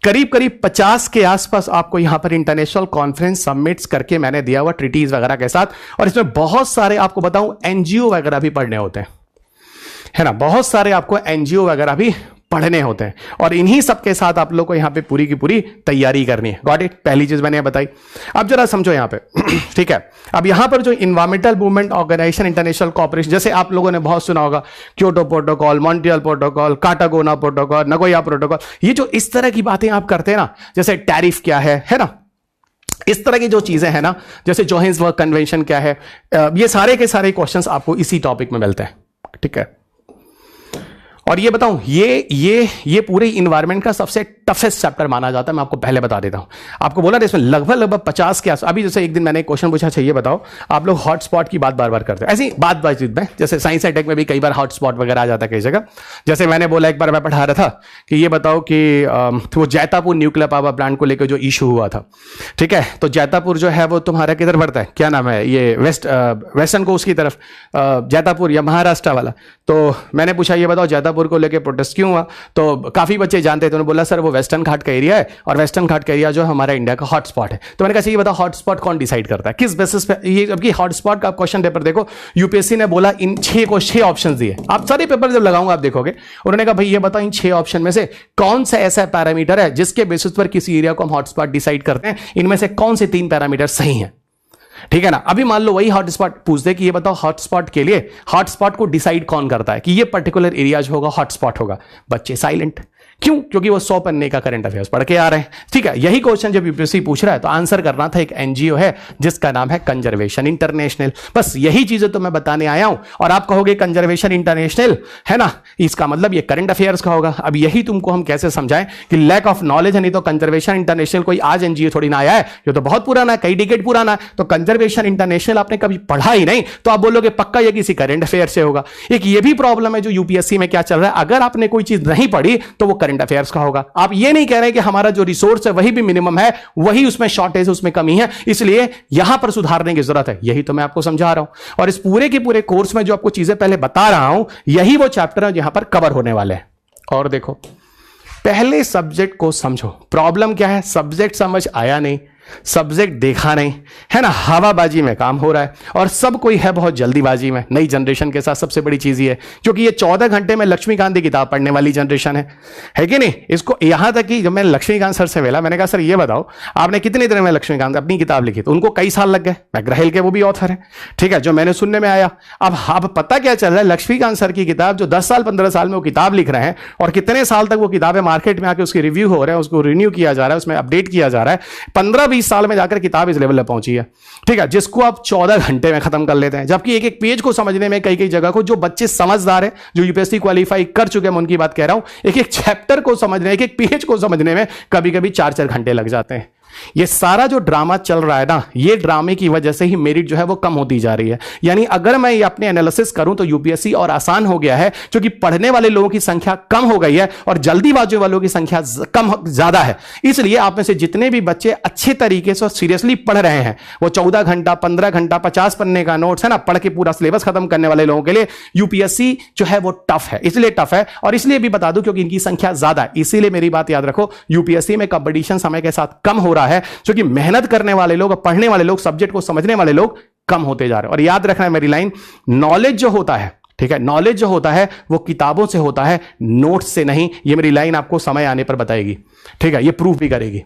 करीब करीब 50 के आसपास आपको यहां पर इंटरनेशनल कॉन्फ्रेंस सबमिट्स करके मैंने दिया हुआ ट्रीटीज वगैरह के साथ, और इसमें बहुत सारे आपको बताऊं एनजीओ वगैरह भी पढ़ने होते हैं, है ना, बहुत सारे आपको एनजीओ वगैरह भी पढ़ने होते हैं, और इन्हीं सब के साथ आप लोग को यहां पे पूरी की पूरी तैयारी करनी है। Got it? पहली चीज मैंने बताई। अब जरा समझो यहां पे ठीक है। अब यहां पर जो environmental movement organisation, international cooperation, जैसे आप लोगों ने बहुत सुना होगा Kyoto protocol, Montreal protocol, Cartagena protocol, Nagoya protocol, ये जो इस तरह की बातें आप करते हैं ना, जैसे टैरिफ क्या है ना, इस तरह की जो चीजें हैं ना, जैसे जोहान्सबर्ग कन्वेंशन क्या है, ये सारे के सारे क्वेश्चंस आपको इसी टॉपिक में मिलते हैं, ठीक है। और ये बताऊं, ये पूरे इन्वायरमेंट का सबसे टफेस्ट चैप्टर माना जाता है। मैं आपको पहले बता देता हूं, आपको बोला इसमें लगभग 50 के आस। अभी जैसे एक दिन मैंने क्वेश्चन पूछा, अच्छा ये बताओ, आप लोग हॉटस्पॉट की बात बार बार करते हैं, ऐसी बातचीत में, जैसे साइंस एंड टेक में भी कई बार हॉटस्पॉट वगैरह आ जाता है कई जगह। जैसे मैंने बोला, एक बार मैं पढ़ा रहा था कि ये बताओ कि वो जैतापुर न्यूक्लियर पावर प्लांट को लेकर जो इशू हुआ था, ठीक है, तो जैतापुर जो है वो तुम्हारा किधर पड़ता है, क्या नाम है, ये वेस्टर्न कोस्ट की तरफ, जैतापुर या महाराष्ट्र वाला। तो मैंने पूछा ये बताओ जैतापुर को लेकर प्रोटेस्ट क्यों हुआ, तो काफी बच्चे जानते थे, उन्होंने बोला सर वो वेस्टर्न घाट का एरिया है, और वेस्टर्न घाट का एरिया जो हमारा इंडिया का हॉटस्पॉट है। तो मैंने कहा ये बताओ हॉटस्पॉट कौन डिसाइड करता है, किस बेसिस पे ये, जबकि हॉटस्पॉट का क्वेश्चन पेपर देखो, यूपीएससी ने बोला इन 6 ऑप्शन दिए। आप सारे पेपर जब लगाऊंगा आप देखोगे, उन्होंने कहा भाई ये बताओ इन 6 ऑप्शन में से कौन सा ऐसा पैरामीटर है जिसके बेसिस पर किसी एरिया को हम हॉटस्पॉट डिसाइड करते हैं, इनमें से कौन से 3 पैरामीटर सही हैं, ठीक है ना। अभी मान लो वही हॉटस्पॉट पूछते कि ये बताओ हॉटस्पॉट के लिए हॉटस्पॉट को डिसाइड कौन करता है कि ये पर्टिकुलर एरिया जो होगा हॉटस्पॉट होगा, बच्चे साइलेंट। क्यों? क्योंकि वो 100 पन्ने का करंट अफेयर्स पढ़ के आ रहे हैं, ठीक है। यही क्वेश्चन जब यूपीएससी पूछ रहा है तो आंसर करना था, एक एनजीओ है जिसका नाम है कंजर्वेशन इंटरनेशनल। बस यही चीजें तो मैं बताने आया हूं, और आप कहोगे कंजर्वेशन इंटरनेशनल है ना, इसका मतलब ये करंट अफेयर्स का होगा। अब यही तुमको हम कैसे समझाएं कि लैक ऑफ नॉलेज है, नहीं तो कंजर्वेशन इंटरनेशनल कोई आज एनजीओ थोड़ी ना आया है, ये तो बहुत पुराना है, कई डिकेड पुराना है। तो कंजर्वेशन इंटरनेशनल आपने कभी पढ़ा ही नहीं, तो आप बोलोगे पक्का ये किसी करंट अफेयर से होगा। एक ये भी प्रॉब्लम है जो यूपीएससी में क्या चल रहा है, अगर आपने कोई चीज नहीं पढ़ी तो वो करंट अफेयर्स का होगा। आप ये नहीं कह रहे कि हमारा जो रिसोर्स है वही भी मिनिमम है, वही उसमें शॉर्टेज है, उसमें कमी है, इसलिए यहां पर सुधारने की जरूरत है। यही तो मैं आपको समझा रहा हूं, और इस पूरे के पूरे कोर्स में जो आपको चीजें पहले बता रहा हूं, यही वो चैप्टर है यहां पर कवर होने वाले हैं। और देखो, पहले सब्जेक्ट को समझो। प्रॉब्लम क्या है, सब्जेक्ट समझ आया नहीं, सब्जेक्ट देखा नहीं, है ना, हवाबाजी में काम हो रहा है, और सब कोई है बहुत जल्दीबाजी में। नई जनरेशन के साथ सबसे बड़ी चीज ये है, क्योंकि ये 14 घंटे में लक्ष्मीकांत की किताब पढ़ने वाली जनरेशन है कि नहीं। इसको यहां तक कि जब मैंने लक्ष्मीकांत सर से मिला, मैंने कहा सर ये बताओ आपने कितने दिन में लक्ष्मीकांत अपनी किताब लिखी, तो उनको कई साल लग गए। मैकग्राहिल के वो भी ऑथर है, ठीक है, जो मैंने सुनने में आया। अब पता क्या चल रहा है, लक्ष्मीकांत सर की किताब जो 10 साल 15 साल में वो किताब लिख रहे हैं, और कितने साल तक वो किताबें मार्केट में आके उसकी रिव्यू हो रहे हैं, उसको रिन्यू किया जा रहा है, उसमें अपडेट किया जा रहा है। 15-20 साल में जाकर किताब इस लेवल पे पहुंची है, ठीक है, जिसको आप 14 घंटे में खत्म कर लेते हैं। जबकि एक एक पेज को समझने में कई जगह को जो बच्चे समझदार हैं, जो यूपीएससी क्वालिफाई कर चुके हैं, मैं उनकी बात कह रहा हूं, एक एक चैप्टर को समझने, एक एक पेज को समझने में कभी कभी 4-4 घंटे लग जाते हैं। ये सारा जो ड्रामा चल रहा है ना, ये ड्रामे की वजह से ही मेरिट जो है वो कम होती जा रही है। यानी अगर मैं ये अपने एनालिसिस करूं तो यूपीएससी और आसान हो गया है, क्योंकि पढ़ने वाले लोगों की संख्या कम हो गई है और जल्दीबाजी वालों की संख्या कम ज्यादा है। इसलिए आप में से जितने भी बच्चे अच्छे तरीके से सीरियसली पढ़ रहे हैं, वो 14 घंटा 15 घंटा 50 पन्ने का नोट्स है ना पढ़ के पूरा सिलेबस खत्म करने वाले लोगों के लिए यूपीएससी जो है वो टफ है। इसलिए टफ है, और इसलिए भी बता दूं क्योंकि इनकी संख्या ज्यादा है। इसीलिए मेरी बात याद रखो, यूपीएससी में कंपटीशन समय के साथ कम हो रहा है, क्योंकि मेहनत करने वाले लोग, पढ़ने वाले लोग, सब्जेक्ट को समझने वाले लोग कम होते जा रहे हैं। और याद रखना है मेरी लाइन, नॉलेज जो होता है ठीक है, नॉलेज जो होता है वो किताबों से होता है, नोट्स से नहीं। ये मेरी लाइन आपको समय आने पर बताएगी, ठीक है, ये प्रूफ भी करेगी।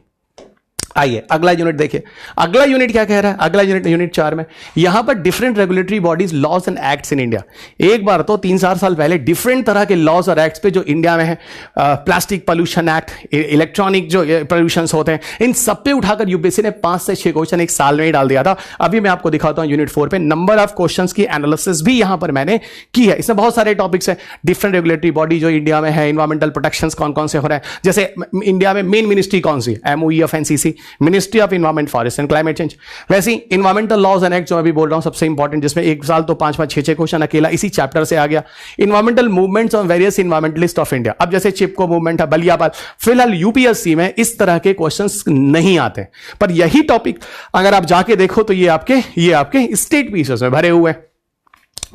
आइए अगला यूनिट देखिए, अगला यूनिट क्या कह रहा है, अगला यूनिट यूनिट 4 में यहां पर different regulatory bodies, laws and acts in India. एक बार तो 3-4 साल पहले डिफरेंट तरह के लॉज और एक्ट्स पे जो इंडिया में है, प्लास्टिक पोल्यूशन एक्ट, इलेक्ट्रॉनिक जो पोल्यूशन होते हैं, इन सब पे उठाकर यूपीएससी ने 5 से 6 क्वेश्चन एक साल में ही डाल दिया था। अभी मैं आपको दिखाता हूं यूनिट 4 पे नंबर ऑफ क्वेश्चन की एनालिसिस भी यहां पर मैंने की है। इसमें बहुत सारे टॉपिक्स हैं, डिफरेंट रेगुलेटरी बॉडी जो इंडिया में है, इन्वायरमेंटल प्रोटेक्शन कौन कौन से हो रहे हैं, जैसे इंडिया में मेन मिनिस्ट्री कौन सी, MOE of NCC, ministry of environment, forest and climate change. वैसे ही इन्वायरमेंटल लॉज एंड एक्ट जो अभी बोल रहा हूं सबसे इंपॉर्टेंट, जिसमें एक साल तो 5-5, 6-6 क्वेश्चन अकेला इसी चैप्टर से आ गया। Environmental movements on various environmentalist of India, अब जैसे चिपको मूवमेंट है, बलियापाल, फिलहाल यूपीएससी में इस तरह के क्वेश्चंस नहीं आते, पर यही टॉपिक अगर आप जाके देखो तो ये आपके स्टेट पीसेस में भरे हुए हैं,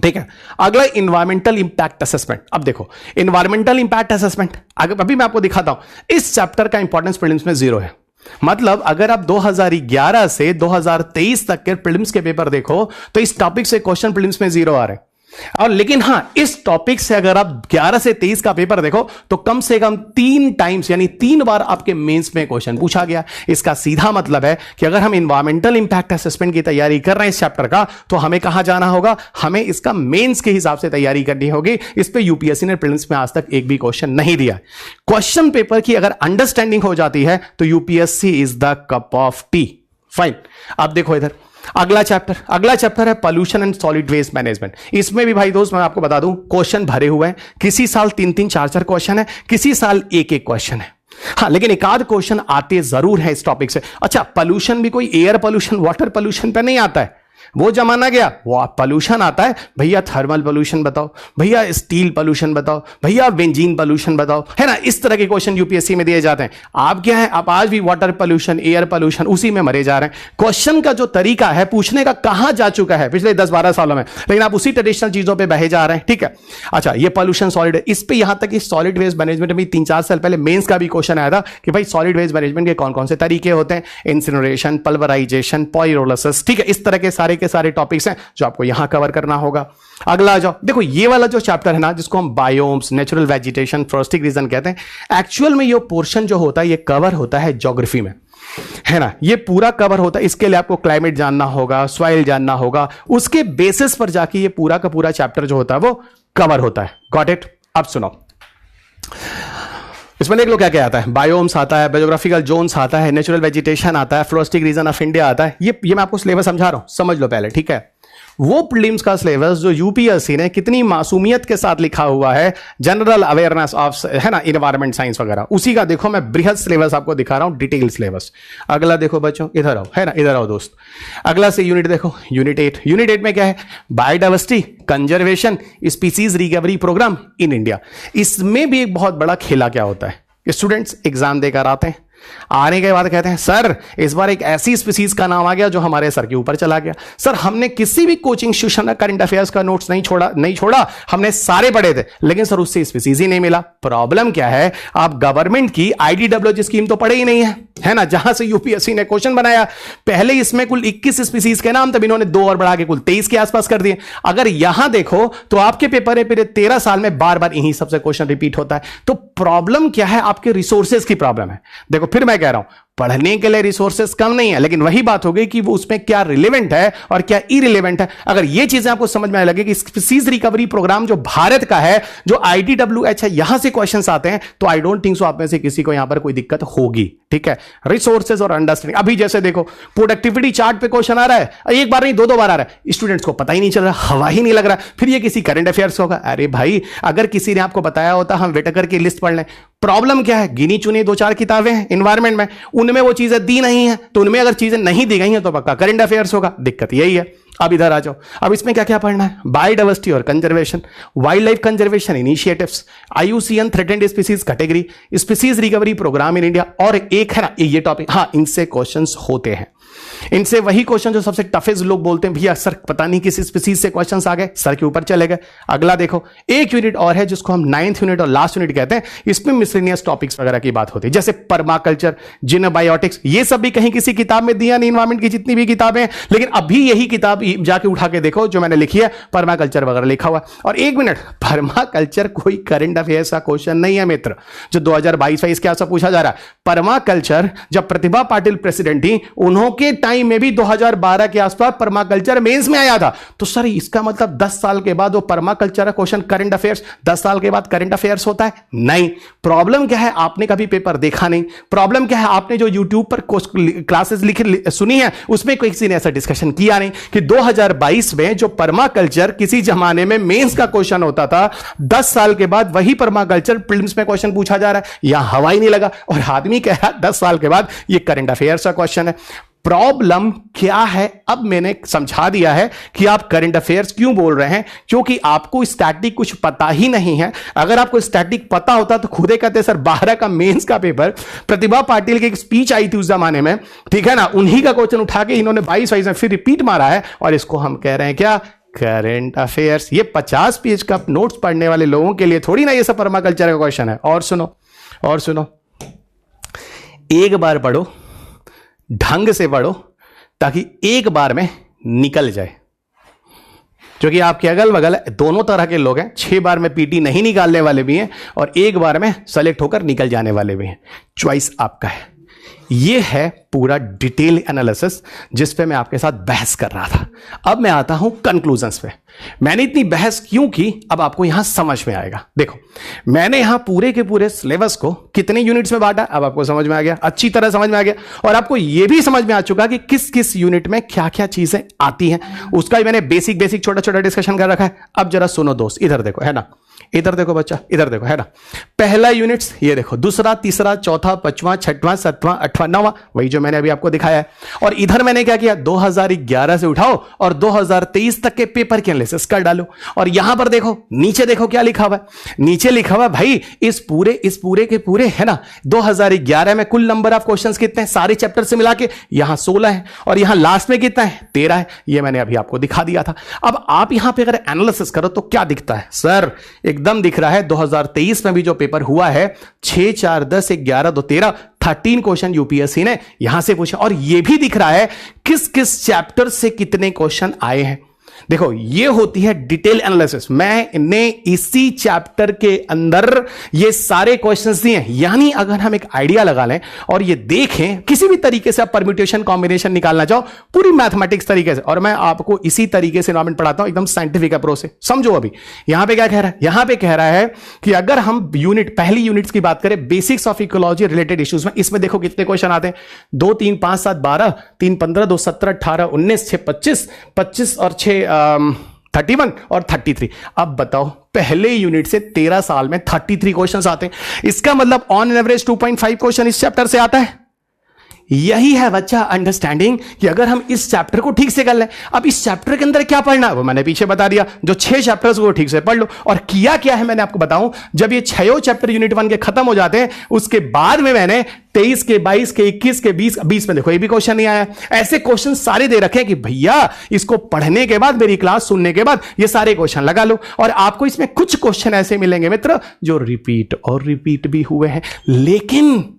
ठीक है। अगला इन्वायरमेंटल इंपैक्ट असेसमेंट। अब देखो इन्वायरमेंटल इंपैक्ट असेसमेंट अभी मैं आपको दिखाता हूं, इस चैप्टर का इंपॉर्टेंस प्रीलिम्स में 0 है। मतलब अगर आप 2011 से 2023 तक के प्रीलिम्स के पेपर देखो तो इस टॉपिक से क्वेश्चन प्रीलिम्स में 0 आ रहे हैं। और लेकिन हां, इस टॉपिक से अगर आप 11 से 23 का पेपर देखो तो कम से कम 3 टाइम्स यानी 3 बार आपके मेंस में क्वेश्चन पूछा गया। इसका सीधा मतलब है कि अगर हम इन्वायरमेंटल इंपैक्ट असेसमेंट की तैयारी कर रहे हैं इस चैप्टर का, तो हमें कहां जाना होगा, हमें इसका मेंस के हिसाब से तैयारी करनी होगी। इस पे यूपीएससी ने प्रीलिम्स में आज तक एक भी क्वेश्चन नहीं दिया। क्वेश्चन पेपर की अगर अंडरस्टैंडिंग हो जाती है तो UPSC is the cup of tea. Fine, अब देखो इधर अगला चैप्टर है pollution and solid waste management. इसमें भी भाई दोस्त मैं आपको बता दूं क्वेश्चन भरे हुए हैं, किसी साल 3-3, 4-4 क्वेश्चन है, किसी साल 1-1 क्वेश्चन है। हाँ, लेकिन एक आध क्वेश्चन आते जरूर है इस टॉपिक से। अच्छा, पोल्यूशन भी कोई एयर पोल्यूशन, वाटर पोल्यूशन पे नहीं आता है, वो जमाना गया। वो पोल्यूशन आता है भैया, थर्मल पोल्यूशन बताओ, भैया स्टील पोल्यूशन बताओ, भैया बेंजीन पोल्यूशन बताओ, है ना। इस तरह के क्वेश्चन यूपीएससी में दिए जाते हैं। आप क्या है, आप आज भी वाटर पोल्यूशन, एयर पोल्यूशन उसी में मरे जा रहे हैं। क्वेश्चन का जो तरीका है पूछने का कहां जा चुका है पिछले 10-12 सालों में, लेकिन आप उसी ट्रेडिशनल चीजों पर बहे जा रहे हैं, ठीक है। अच्छा, ये पोल्यूशन सॉलिड, इस पे यहां तक सॉलिड वेस्ट मैनेजमेंट में 3-4 साल पहले मेंस का भी क्वेश्चन आया था कि भाई सॉलिड वेस्ट मैनेजमेंट के कौन कौन से तरीके होते हैं, इंसिनरेशन, पल्वराइजेशन, पायरोलिसिस, ठीक है। इस तरह के सारे टॉपिक्स हैं जो आपको यहां कवर करना होगा। अगला आ जाओ, देखो ये वाला जो चैप्टर है ना, जिसको हम बायोम्स, नेचुरल वेजिटेशन, फ्रोस्टिक रीजन कहते हैं, एक्चुअल में ये पोर्शन जो होता है ये कवर होता है ज्योग्राफी में, है ना। ये पूरा कवर होता है। इसके लिए आपको क्लाइमेट जानना होगा, सॉइल जानना होगा, उसके बेसिस पर जाके ये पूरा का पूरा चैप्टर जो होता है वो कवर होता है। Got it. अब सुनो, इसमें देख लो क्या क्या आता है। बायोम्स आता है, बायोग्राफिकल जोन्स आता है, नेचुरल वेजिटेशन आता है, फ्लोस्टिक रीजन ऑफ इंडिया आता है। ये मैं आपको सिलेबस समझा रहा हूं, समझ लो पहले, ठीक है। वो प्रीलिम्स का सिलेबस जो यूपीएससी ने कितनी मासूमियत के साथ लिखा हुआ है, जनरल अवेयरनेस ऑफ, है ना, इन्वायरमेंट साइंस वगैरह, उसी का देखो मैं बृहद सिलेबस आपको दिखा रहा हूं, डिटेल सिलेबस। अगला देखो बच्चों, इधर आओ, है ना, इधर आओ दोस्त। अगला से यूनिट देखो, यूनिट 8। यूनिट 8 में क्या है, biodiversity conservation species recovery programme in India. इसमें भी एक बहुत बड़ा खेला क्या होता है, स्टूडेंट्स एग्जाम देकर आते हैं, आने के बाद कहते हैं सर इस बार एक ऐसी स्पीसीज का नाम आ गया जो हमारे सर के ऊपर चला गया। सर हमने किसी भी कोचिंग इंस्टीट्यूशन में करंट अफेयर्स का नोट्स नहीं छोड़ा, हमने सारे पढ़े थे, लेकिन सर उससे स्पीसीज ही नहीं मिला। प्रॉब्लम क्या है, आप गवर्नमेंट की IDWH स्कीम तो पढ़े ही नहीं है ना, जहां से यूपीएससी ने क्वेश्चन बनाया। पहले इसमें कुल 21 स्पीसीज के नाम, तब इन्होंने 2 और बढ़ा के कुल 23 के आसपास कर दिए। अगर यहां देखो तो आपके पेपर है, फिर 13 साल में बार बार इन्हीं सबसे क्वेश्चन रिपीट होता है। तो प्रॉब्लम क्या है, आपके रिसोर्सेज की प्रॉब्लम है। देखो फिर मैं कह रहा हूं, पढ़ने के लिए रिसोर्सेज कम नहीं है, लेकिन वही बात हो गई कि वो उसमें क्या रिलेवेंट है और क्या इरिलेवेंट है। अगर ये चीजें आपको समझ में आने लगे कि स्पीसीज रिकवरी प्रोग्राम जो भारत का है, जो IDWH है, यहां से क्वेश्चंस आते हैं, तो आई डोंट थिंक सो आप में से किसी को यहां पर कोई दिक्कत होगी, ठीक है। रिसोर्सेज और अंडरस्टैंडिंग, अभी जैसे देखो प्रोडक्टिविटी चार्ट पे क्वेश्चन आ रहा है, एक बार नहीं 2-2 बार आ रहा है, स्टूडेंट्स को पता ही नहीं चल रहा, हवा ही नहीं लग रहा, फिर ये किसी करंट अफेयर्स होगा। अरे भाई, अगर किसी ने आपको बताया होता हम वेटेकर की लिस्ट पढ़ लें। प्रॉब्लम क्या है, गिनी चुनी 2-4 किताबें हैं इन्वायरमेंट में, उनमें वो चीजें दी नहीं है, तो उनमें अगर चीजें नहीं दी गई हैं तो पक्का करंट अफेयर्स होगा। दिक्कत यही है। अब इधर आ जाओ, अब इसमें क्या क्या पढ़ना है, बायोडाइवर्सिटी और conservation, wild life conservation initiatives, IUCN threatened species category, species recovery programme in India, और एक है ना ये टॉपिक, हाँ इनसे क्वेश्चंस होते हैं। इनसे वही क्वेश्चन जो सबसे टफेस्ट लोग बोलते हैं भैया सर पता नहीं किस स्पीसीज से क्वेश्चंस आ गए, सर के ऊपर चले गए। अगला देखो, एक यूनिट और है जिसको हम 9th यूनिट और लास्ट यूनिट कहते हैं, इसमें मिसलेनियस टॉपिक्स वगैरह की बात होती है, जैसे पर्माकल्चर, जिनोबायोटिक्स, ये सब भी कहीं किसी किताब में दिया नहीं, इन्वायरमेंट की जितनी भी किताबें हैं, लेकिन अभी यही किताब जाके उठा के देखो जो मैंने लिखी है, पर्माकल्चर वगैरह लिखा हुआ। और एक मिनट, पर्माकल्चर कोई करंट अफेयर्स का क्वेश्चन नहीं है मित्र, जो 2022-23 के आसपास पूछा जा रहा है। पर्माकल्चर जब प्रतिभा पाटिल प्रेसिडेंट थी, उन्होंने टाइम में भी 2012 के आसपास पर्माकल्चर मेंस में आया था। तो सर इसका मतलब 10 साल के बाद वो पर्माकल्चर का क्वेश्चन करंट अफेयर्स, 10 साल के बाद करंट अफेयर्स होता है? नहीं। प्रॉब्लम क्या है, आपने कभी पेपर देखा नहीं। प्रॉब्लम क्या है, आपने जो यूट्यूब पर क्लासेस सुनी है उसमें किसी ने ऐसा डिस्कशन किया नहीं कि 2022 में जो पर्माकल्चर किसी जमाने में मेंस का क्वेश्चन होता था, 10 साल के बाद वही पर्माकल्चर प्रीलिम्स में क्वेश्चन पूछा जा रहा है। यहां हवा ही नहीं लगा और आदमी कह रहा 10 साल के बाद ये करंट अफेयर्स का क्वेश्चन है। प्रॉब्लम क्या है, अब मैंने समझा दिया है कि आप करंट अफेयर्स क्यों बोल रहे हैं, क्योंकि आपको स्टैटिक कुछ पता ही नहीं है। अगर आपको स्टैटिक पता होता तो खुदे कहते सर 12 का मेंस का पेपर, प्रतिभा पाटिल की एक स्पीच आई थी उस जमाने में, ठीक है ना, उन्हीं का क्वेश्चन उठा के इन्होंने 22 में फिर रिपीट मारा है और इसको हम कह रहे हैं क्या, करंट अफेयर्स। ये 50 पेज का नोट्स पढ़ने वाले लोगों के लिए थोड़ी ना ये सब पर्माकल्चर का क्वेश्चन है। और सुनो, एक बार पढ़ो, ढंग से पढ़ो, ताकि एक बार में निकल जाए, क्योंकि आपके अगल बगल दोनों तरह के लोग हैं। 6 बार में पीटी नहीं निकालने वाले भी हैं और एक बार में सेलेक्ट होकर निकल जाने वाले भी हैं। चॉइस आपका है। ये है पूरा डिटेल एनालिसिस जिस पे मैं आपके साथ बहस कर रहा था। अब मैं आता हूं कंक्लूजन्स पे। मैंने इतनी बहस क्यों की, अब आपको यहां समझ में आएगा। देखो, मैंने यहां पूरे के पूरे सिलेबस को कितने यूनिट्स में बांटा, अब आपको समझ में आ गया, अच्छी तरह समझ में आ गया। और आपको यह भी समझ में आ चुका कि किस किस यूनिट में क्या क्या चीजें आती हैं, उसका भी मैंने बेसिक छोटा छोटा डिस्कशन कर रखा है। अब जरा सुनो दोस्त, इधर देखो, है ना, इधर देखो बच्चा, इधर देखो, है ना। पहला यूनिट्स ये देखो, दूसरा, तीसरा, चौथा, पांचवा, छठवां, सातवां, आठवां, नौवां, वही जो मैंने अभी आपको दिखाया है। और इधर मैंने क्या किया, 2011 से उठाओ और 2023 तक के पेपर के एनालिसिस कर डालो। और यहां पर देखो, नीचे देखो क्या लिखा हुआ है। नीचे लिखा हुआ भाई इस पूरे के पूरे, है ना, 2011 में कुल नंबर ऑफ क्वेश्चंस कितने हैं सारे चैप्टर से मिला के, यहां 16 है और यहां लास्ट में कितना है, 13 है। ये मैंने अभी आपको दिखा दिया था। अब आप यहां पे अगर एनालिसिस करो तो क्या दिखता है सर, एकदम दिख रहा है 2023 में भी जो पेपर हुआ है 6, 4, 10, 11, 2, 13, 13 क्वेश्चन यूपीएससी ने यहां से पूछा। और यह भी दिख रहा है किस किस चैप्टर से कितने क्वेश्चन आए हैं। देखो, ये होती है डिटेल एनालिसिस। मैंने इसी चैप्टर के अंदर ये सारे क्वेश्चंस दिए हैं। यानी अगर हम एक आइडिया लगा लें और ये देखें, किसी भी तरीके से आप परम्यूटेशन कॉम्बिनेशन निकालना चाहो, पूरी मैथमेटिक्स तरीके से, और मैं आपको इसी तरीके से नॉर्मल पढ़ाता हूं, एकदम साइंटिफिक अप्रोच से। समझो अभी यहां पे क्या कह रहा है, यहां पे कह रहा है कि अगर हम पहली यूनिट्स की बात करें, basics of ecology related issues में, इसमें देखो कितने क्वेश्चन आते हैं, 2, 3, 5, 7, 12, 3, 15, 2, 17, 18, 19, 6, 25 और 6, 31 और 33। अब बताओ, पहले यूनिट से 13 साल में 33 क्वेश्चंस आते हैं। इसका मतलब ऑन एवरेज 2.5 क्वेश्चन इस चैप्टर से आता है। यही है बच्चा अंडरस्टैंडिंग, कि अगर हम इस चैप्टर को ठीक से कर लें। अब इस चैप्टर के अंदर क्या पढ़ना है वो मैंने पीछे बता दिया, जो 6 चैप्टर्स वो ठीक से पढ़ लो। और किया क्या है मैंने आपको बताऊं, जब ये 6 चैप्टर यूनिट 1 के खत्म हो जाते हैं, उसके बाद में मैंने 23 के, 22 के, 21 के, 20 में देखो ये भी क्वेश्चन नहीं आया। ऐसे क्वेश्चन सारे दे रखे हैं कि भैया इसको पढ़ने के बाद, मेरी क्लास सुनने के बाद ये सारे क्वेश्चन लगा लो। और आपको इसमें कुछ क्वेश्चन ऐसे मिलेंगे मित्र जो रिपीट और रिपीट भी हुए हैं, लेकिन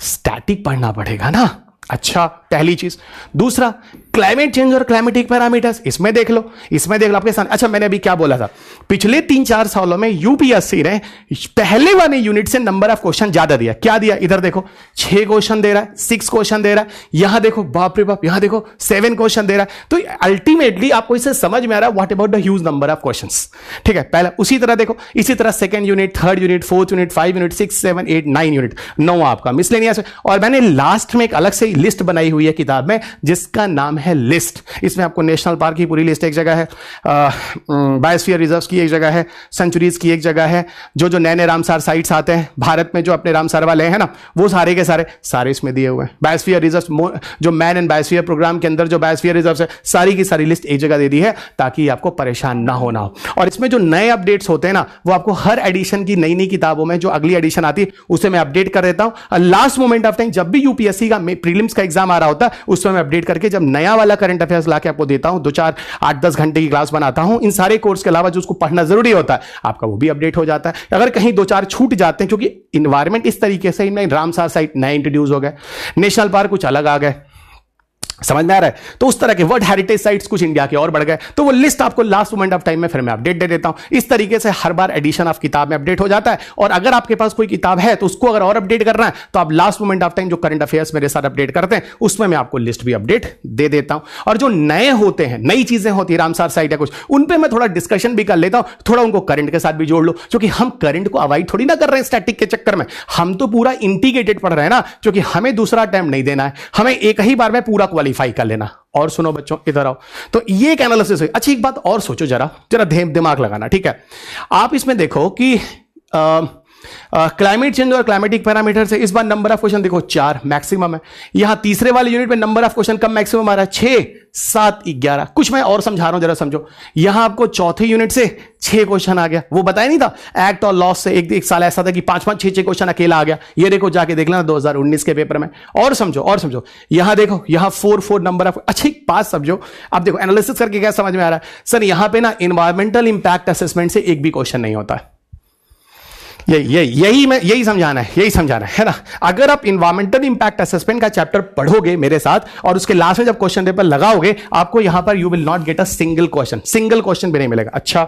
स्टैटिक पढ़ना पड़ेगा ना। अच्छा, पहली चीज। दूसरा, क्लाइमेट चेंज और क्लाइमेटिक पैरामीटर्स, इसमें देख लो आपके साथ। अच्छा, मैंने अभी क्या बोला था, पिछले 3-4 सालों में यूपीएससी ने पहले वाले यूनिट से नंबर ऑफ क्वेश्चन ज्यादा दिया। क्या दिया, इधर देखो 6 क्वेश्चन दे रहा है, 6 क्वेश्चन दे रहा है, यहां देखो बाप रे बाप, यहां देखो 7 क्वेश्चन दे रहा है। तो अल्टीमेटली आपको इससे समझ में आ रहा है what about the huge number of questions, ठीक है। पहला, उसी तरह देखो, इसी तरह second unit, third unit, fourth unit, 5 unit, 6, 7, 8, 9 unit, 9 आपका मिसलेनियस। और मैंने लास्ट में एक अलग से लिस्ट बनाई हुई है किताब में जिसका नाम है लिस्ट। इसमें आपको नेशनल पार्क की पूरी लिस्ट एक जगह है, बायोस्फीयर रिजर्व्स की एक जगह है, सेंचुरीज की एक जगह है, जो नए नए रामसार साइट्स आते हैं भारत में, जो अपने रामसार वाले हैं ना, वो सारे के सारे इसमें दिए हुए हैं। बायोस्फीयर रिजर्व्स, जो मैन एंड बायोस्फीयर प्रोग्राम के अंदर जो बायोस्फीयर रिजर्व्स है, सारी की सारी लिस्ट एक जगह दे दी है ताकि आपको परेशान ना होना हो। और इसमें जो नए अपडेट्स होते हैं ना, वो आपको हर एडिशन की नई नई किताबों में जो अगली एडिशन आती है उसे मैं अपडेट कर देता हूं। लास्ट मोमेंट ऑफ टाइम जब भी यूपीएससी का प्रीलिम्स प्रीलिम्स का एग्जाम आ रहा होता है उसमें मैं अपडेट करके जब नया वाला करंट अफेयर्स लाके आपको देता हूं, 2-4-8-10 घंटे की क्लास बनाता हूं, इन सारे कोर्स के अलावा जो उसको पढ़ना जरूरी होता है आपका वो भी अपडेट हो जाता है। अगर कहीं 2-4 छूट जाते हैं क्योंकि इन्वायरमेंट इस तरीके से, इनमें रामसार साइट नए इंट्रोड्यूस हो गए, नेशनल पार्क कुछ अलग आ गए, समझ में आ रहा है, तो उस तरह के वर्ल्ड हेरिटेज साइट्स कुछ इंडिया के और बढ़ गए, तो वो लिस्ट आपको लास्ट मोमेंट ऑफ टाइम में फिर मैं अपडेट दे देता हूं। इस तरीके से हर बार एडिशन ऑफ किताब में अपडेट हो जाता है। और अगर आपके पास कोई किताब है तो उसको अगर और अपडेट करना है तो आप लास्ट मोमेंट ऑफ टाइम जो करंट अफेयर्स मेरे साथ अपडेट करते हैं उसमें मैं आपको लिस्ट भी अपडेट दे देता हूं। और जो नए होते हैं, नई चीजें होती है, रामसार साइट या कुछ, उन पर मैं थोड़ा डिस्कशन भी कर लेता हूं, थोड़ा उनको करंट के साथ भी जोड़ लो, क्योंकि हम करंट को अवॉइड थोड़ी ना कर रहे हैं स्टैटिक के चक्कर में, हम तो पूरा इंटीग्रेटेड पढ़ रहे हैं ना, क्योंकि हमें दूसरा अटेम्प्ट नहीं देना है, हमें एक ही बार में पूरा क्वालिफाई कर लेना। और सुनो बच्चों, इधर आओ, तो ये एक एनालिसिस है। अच्छा एक बात और सोचो, जरा जरा दिमाग लगाना, ठीक है। आप इसमें देखो कि क्लाइमेट चेंज और क्लाइमेटिक पैरामीटर से इस बार नंबर ऑफ क्वेश्चन देखो 4 मैक्सिमम है। यहां तीसरे वाले यूनिट में number of question come maximum आ रहा है 6, 7, 11। कुछ मैं और समझा रहा हूं, जरा समझो। यहां आपको चौथे यूनिट से 6 क्वेश्चन आ गया, वो बताया नहीं था एक्ट और लॉस से एक साल ऐसा था कि 5-5, 6-6 क्वेश्चन अकेला आ गया। ये देखो जाके देख लेना 2019 के पेपर में। और समझो यहां देखो, यहां 4 नंबर ऑफ। अच्छा एक बात समझो, अब देखो एनालिसिस करके क्या समझ में आ रहा है, सर यहां पे ना एनवायरमेंटल इंपैक्ट असेसमेंट से एक भी क्वेश्चन नहीं होता है। यही समझाना है ना। अगर आप इन्वायरमेंटल इंपैक्ट असेसमेंट का चैप्टर पढ़ोगे मेरे साथ और उसके लास्ट में जब क्वेश्चन पेपर लगाओगे, आपको यहां पर you will not get a single question भी नहीं मिलेगा। अच्छा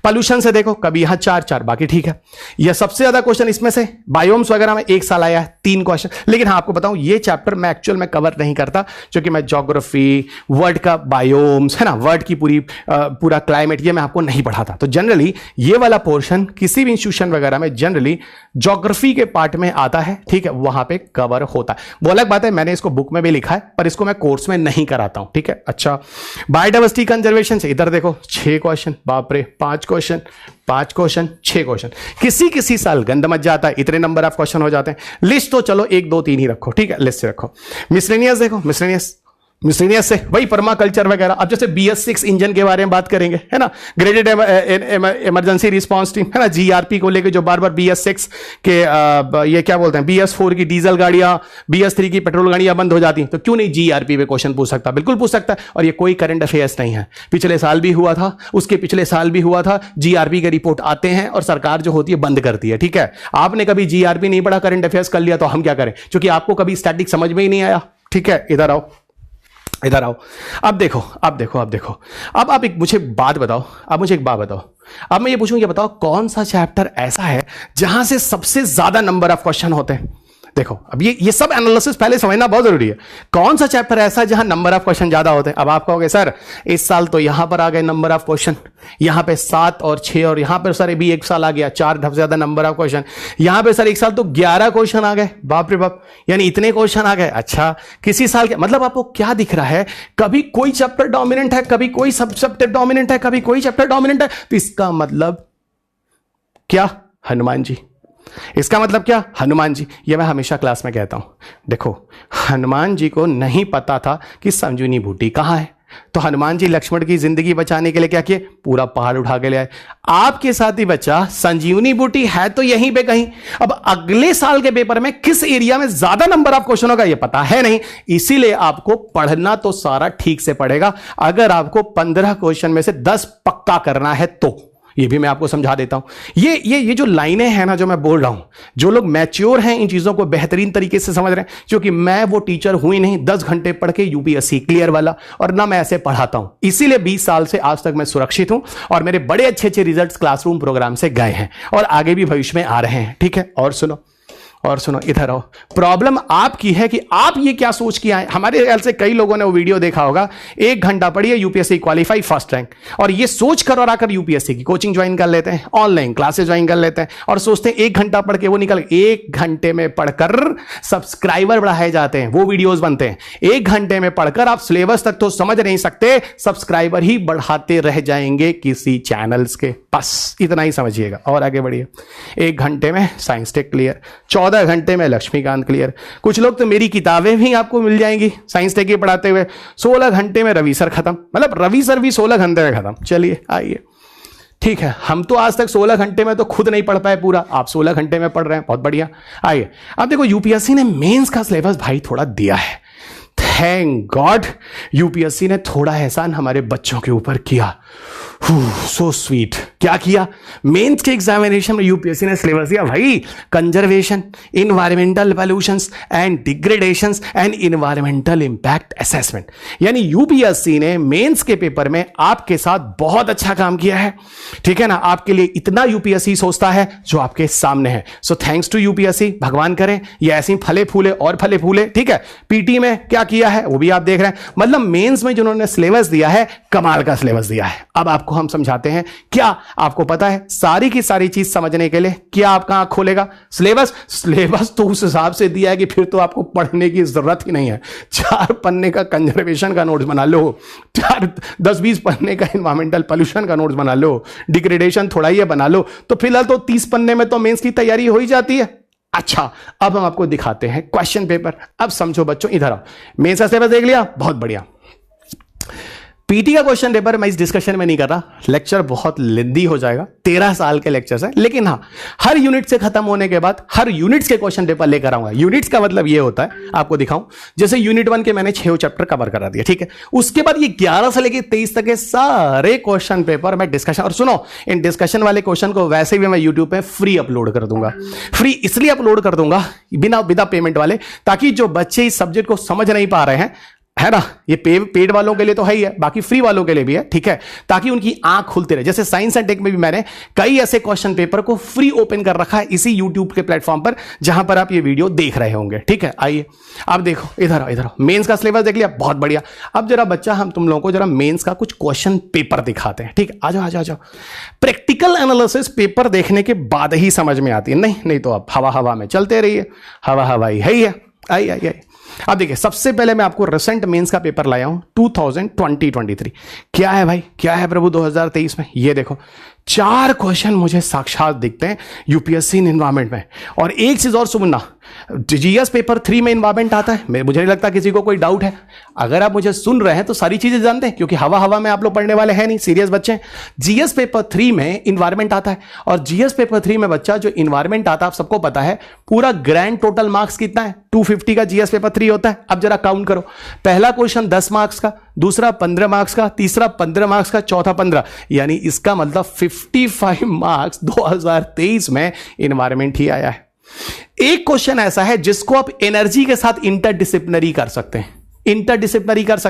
पॉल्यूशन से देखो, कभी यहां 4, बाकी ठीक है। यह सबसे ज्यादा क्वेश्चन इसमें से बायोम्स वगैरह में एक साल आया है 3 क्वेश्चन। लेकिन हाँ आपको बताऊं, ये चैप्टर मैं एक्चुअल में कवर नहीं करता, क्योंकि मैं ज्योग्राफी, वर्ल्ड का बायोम्स है ना, वर्ल्ड की पूरा क्लाइमेट, ये मैं आपको नहीं पढ़ाता। तो जनरली ये वाला पोर्शन किसी भी इंस्टीट्यूशन वगैरह में जनरली ज्योग्राफी के पार्ट में आता है, ठीक है, वहां पे कवर होता है। वो अलग बात है, मैंने इसको बुक में भी लिखा है, पर इसको मैं कोर्स में नहीं कराता हूं, ठीक है। अच्छा बायोडाइवर्सिटी कंजर्वेशन से इधर देखो 6 क्वेश्चन, बाप रे 5 क्वेश्चन, 6 क्वेश्चन। किसी साल गंद मच जाता है, इतने नंबर ऑफ क्वेश्चन हो जाते हैं। लिस्ट तो चलो 1, 2, 3 ही रखो, ठीक है, लिस्ट से रखो। मिसलेनियस देखो, मिसलेनियस से वही पर्माकल्चर वगैरह। अब जैसे BS6 इंजन के बारे में बात करेंगे, है ना, ग्रेडेड इमरजेंसी रिस्पांस टीम, है ना, GRP को लेके जो बार बार BS6 के ये क्या बोलते हैं, BS4 की डीजल गाड़ियां, BS3 की पेट्रोल गाड़ियां बंद हो जाती, तो क्यों नहीं GRP पे क्वेश्चन पूछ सकता? बिल्कुल पूछ सकता है। और ये कोई करंट अफेयर्स नहीं है, पिछले साल भी हुआ था, उसके पिछले साल भी हुआ था। GRP के रिपोर्ट आते हैं और सरकार जो होती है बंद करती है, ठीक है। आपने कभी GRP नहीं पढ़ा, करंट अफेयर्स कर लिया, तो हम क्या करें, क्योंकि आपको कभी स्टैटिक समझ में ही नहीं आया, ठीक है। इधर आओ, अब देखो, अब आप मुझे एक बात बताओ, अब मैं ये पूछूं, बताओ कौन सा चैप्टर ऐसा है जहां से सबसे ज्यादा नंबर ऑफ क्वेश्चन होते हैं। देखो अब ये सब एनालिसिस पहले समझना बहुत जरूरी है। कौन सा चैप्टर ऐसा है जहां नंबर ऑफ क्वेश्चन ज्यादा होते हैं? अब आप कहोगे सर इस साल तो यहां पर आ गए नंबर ऑफ क्वेश्चन, यहां पे 7 और 6, और यहां पर सर भी एक साल आ गया 4 सबसे ज्यादा नंबर ऑफ क्वेश्चन, यहां पे सर एक साल तो 11 क्वेश्चन आ गए, बाप रे बाप, यानी इतने क्वेश्चन आ गए। अच्छा किसी साल के मतलब आपको क्या दिख रहा है, कभी कोई चैप्टर डोमिनेंट है, कभी कोई सब चैप्टर डोमिनेंट है, कभी कोई चैप्टर डोमिनेंट है, तो इसका मतलब क्या? हनुमान जी। इसका मतलब क्या? हनुमान जी। ये मैं हमेशा क्लास में कहता हूं, देखो हनुमान जी को नहीं पता था कि संजीवनी बूटी कहां है, तो हनुमान जी लक्ष्मण की जिंदगी बचाने के लिए क्या किए, पूरा पहाड़ उठा के ले आए। आपके साथ ही बच्चा संजीवनी बूटी है तो यहीं पे कहीं। अब अगले साल के पेपर में किस एरिया में ज्यादा नंबर ऑफ क्वेश्चन होगा ये पता है नहीं, इसीलिए आपको पढ़ना तो सारा ठीक से पड़ेगा। अगर आपको 15 क्वेश्चन में से 10 पक्का करना है तो ये भी मैं आपको समझा देता हूं। ये जो लाइनें हैं ना जो मैं बोल रहा हूं, जो लोग मैच्योर हैं इन चीजों को बेहतरीन तरीके से समझ रहे हैं, क्योंकि मैं वो टीचर हुई नहीं 10 घंटे पढ़ के UPSC क्लियर वाला, और ना मैं ऐसे पढ़ाता हूं। इसीलिए 20 साल से आज तक मैं सुरक्षित हूं और मेरे बड़े अच्छे रिजल्ट्स क्लासरूम प्रोग्राम से गए हैं और आगे भी भविष्य में आ रहे हैं, ठीक है। और सुनो इधर आओ, प्रॉब्लम आपकी है कि आप ये क्या सोच के आए। हमारे ख्याल से कई लोगों ने वो वीडियो देखा होगा, 1 घंटा पढ़िए UPSC क्वालिफाई फर्स्ट रैंक, और ये सोच कर और आकर UPSC की कोचिंग ज्वाइन कर लेते हैं, ऑनलाइन क्लासेस ज्वाइन कर लेते हैं और सोचते हैं 1 घंटा पढ़ के वो निकल। 1 घंटे में पढ़कर सब्सक्राइबर बढ़ाए जाते हैं, वो वीडियोस बनते हैं। 1 घंटे में पढ़कर आप सिलेबस तक तो समझ नहीं सकते, सब्सक्राइबर ही बढ़ाते रह जाएंगे किसी चैनल्स के। बस इतना ही समझिएगा और आगे बढ़िए। 1 घंटे में साइंस टेक क्लियर, 14 घंटे में लक्ष्मीकांत क्लियर। कुछ लोग तो मेरी किताबें भी आपको मिल जाएंगी साइंस टेक की पढ़ाते हुए, 16 घंटे में रवि सर खत्म। मतलब रवि सर भी 16 घंटे में खत्म। चलिए आइए, ठीक है, हम तो आज तक 16 घंटे में तो खुद नहीं पढ़ पाए पूरा, आप 16 घंटे में पढ़ रहे हैं, बहुत बढ़िया। आइए अब देखो, यूपीएससी ने मेंस का सिलेबस भाई थोड़ा दिया है, थैंक गॉड यूपीएससी ने थोड़ा एहसान हमारे बच्चों के ऊपर किया। So sweet. क्या किया? मेंस के एग्जामिनेशन में यूपीएससी ने सिलेबस दिया भाई, conservation, environmental pollutions and डिग्रेडेशंस and environmental impact assessment. यानी यूपीएससी ने मेंस के पेपर में आपके साथ बहुत अच्छा काम किया है, ठीक है ना। आपके लिए इतना यूपीएससी सोचता है जो आपके सामने है। सो थैंक्स टू यूपीएससी, भगवान करे ये ऐसे फले फूले और फले फूले, ठीक है। पीटी में क्या किया है वो भी आप देख रहे हैं, मतलब मेंस में जिन्होंने सिलेबस दिया है कमाल का सिलेबस दिया है। अब आपको हम समझाते हैं, क्या आपको पता है सारी की सारी चीज समझने के लिए क्या आपका आंख खोलेगा? सिलेबस तो उस हिसाब से दिया है कि फिर तो आपको पढ़ने की जरूरत ही नहीं है। 4 पन्ने का कंजर्वेशन का नोट्स बना लो, 10-20 पन्ने का एनवायरमेंटल पोल्यूशन का नोट्स बना लो, डिग्रेडेशन थोड़ा ही बना लो, तो फिलहाल तो 30 पन्ने में तो मेंस की तैयारी हो ही जाती है। अच्छा, अब हम आपको दिखाते हैं क्वेश्चन पेपर। अब समझो बच्चों, इधर आओ, मेंस का सिलेबस देख लिया, बहुत बढ़िया। पीटी का क्वेश्चन पेपर मैं इस डिस्कशन में नहीं कर रहा, लेक्चर बहुत लेंदी हो जाएगा, 13 साल के लेक्चर्स है, लेकिन हाँ हर यूनिट से खत्म होने के बाद हर यूनिट्स के क्वेश्चन पेपर लेकर आऊंगा। यूनिट्स का मतलब ये होता है, आपको दिखाऊं, जैसे यूनिट 1 के मैंने 6 चैप्टर कवर करा दिया, ठीक है। उसके बाद ये 11 से लेकर 23 तक के सारे क्वेश्चन पेपर मैं डिस्कशन, और सुनो इन डिस्कशन वाले क्वेश्चन को वैसे भी मैं यूट्यूब पे फ्री अपलोड कर दूंगा। फ्री इसलिए अपलोड कर दूंगा बिना पेमेंट वाले, ताकि जो बच्चे इस सब्जेक्ट को समझ नहीं पा रहे हैं, है ना, ये पेड वालों के लिए तो है ही है, बाकी फ्री वालों के लिए भी है, ठीक है, ताकि उनकी आंख खुलती रहे। जैसे साइंस एंड टेक में भी मैंने कई ऐसे क्वेश्चन पेपर को फ्री ओपन कर रखा है इसी यूट्यूब के प्लेटफॉर्म पर, जहां पर आप ये वीडियो देख रहे होंगे, ठीक है। आइए अब देखो, इधर आओ, मेंस का सिलेबस देख लिया, बहुत बढ़िया। अब जरा बच्चा, हम तुम लोगों को जरा मेंस का कुछ क्वेश्चन पेपर दिखाते हैं, ठीक है। आ जाओ। प्रैक्टिकल एनालिसिस पेपर देखने के बाद ही समझ में आती है, नहीं तो आप हवा में चलते रहिए, हवा ही है। आई अब देखिए, सबसे पहले मैं आपको रिसेंट मेंस का पेपर लाया हूं 2023। क्या है भाई, क्या है प्रभु 2023 में? ये देखो, 4 क्वेश्चन मुझे साक्षात दिखते हैं यूपीएससी इन एनवायरमेंट में। और एक चीज और सुनना, जीएस पेपर 3 में एनवायरमेंट आता है, मुझे नहीं लगता किसी को कोई डाउट है। अगर आप मुझे सुन रहे हैं तो सारी चीजें जानते हैं, क्योंकि हवा में आप लोग पढ़ने वाले हैं नहीं, सीरियस बच्चे। जीएस पेपर 3 में एनवायरमेंट आता है, और जीएस पेपर 3 में बच्चा जो एनवायरमेंट आता है, आप सबको पता है पूरा ग्रैंड टोटल मार्क्स कितना है? 250 का जीएस पेपर 3 होता है। अब जरा काउंट करो, पहला क्वेश्चन 10 मार्क्स का, दूसरा 15 मार्क्स का, तीसरा 15 मार्क्स का, चौथा 15, यानी इसका मतलब 55 मार्क्स 2023 में एनवायरमेंट ही आया है। एक क्वेश्चन ऐसा है जिसको आप एनर्जी के साथ इंटरडिसिप्लिनरी कर सकते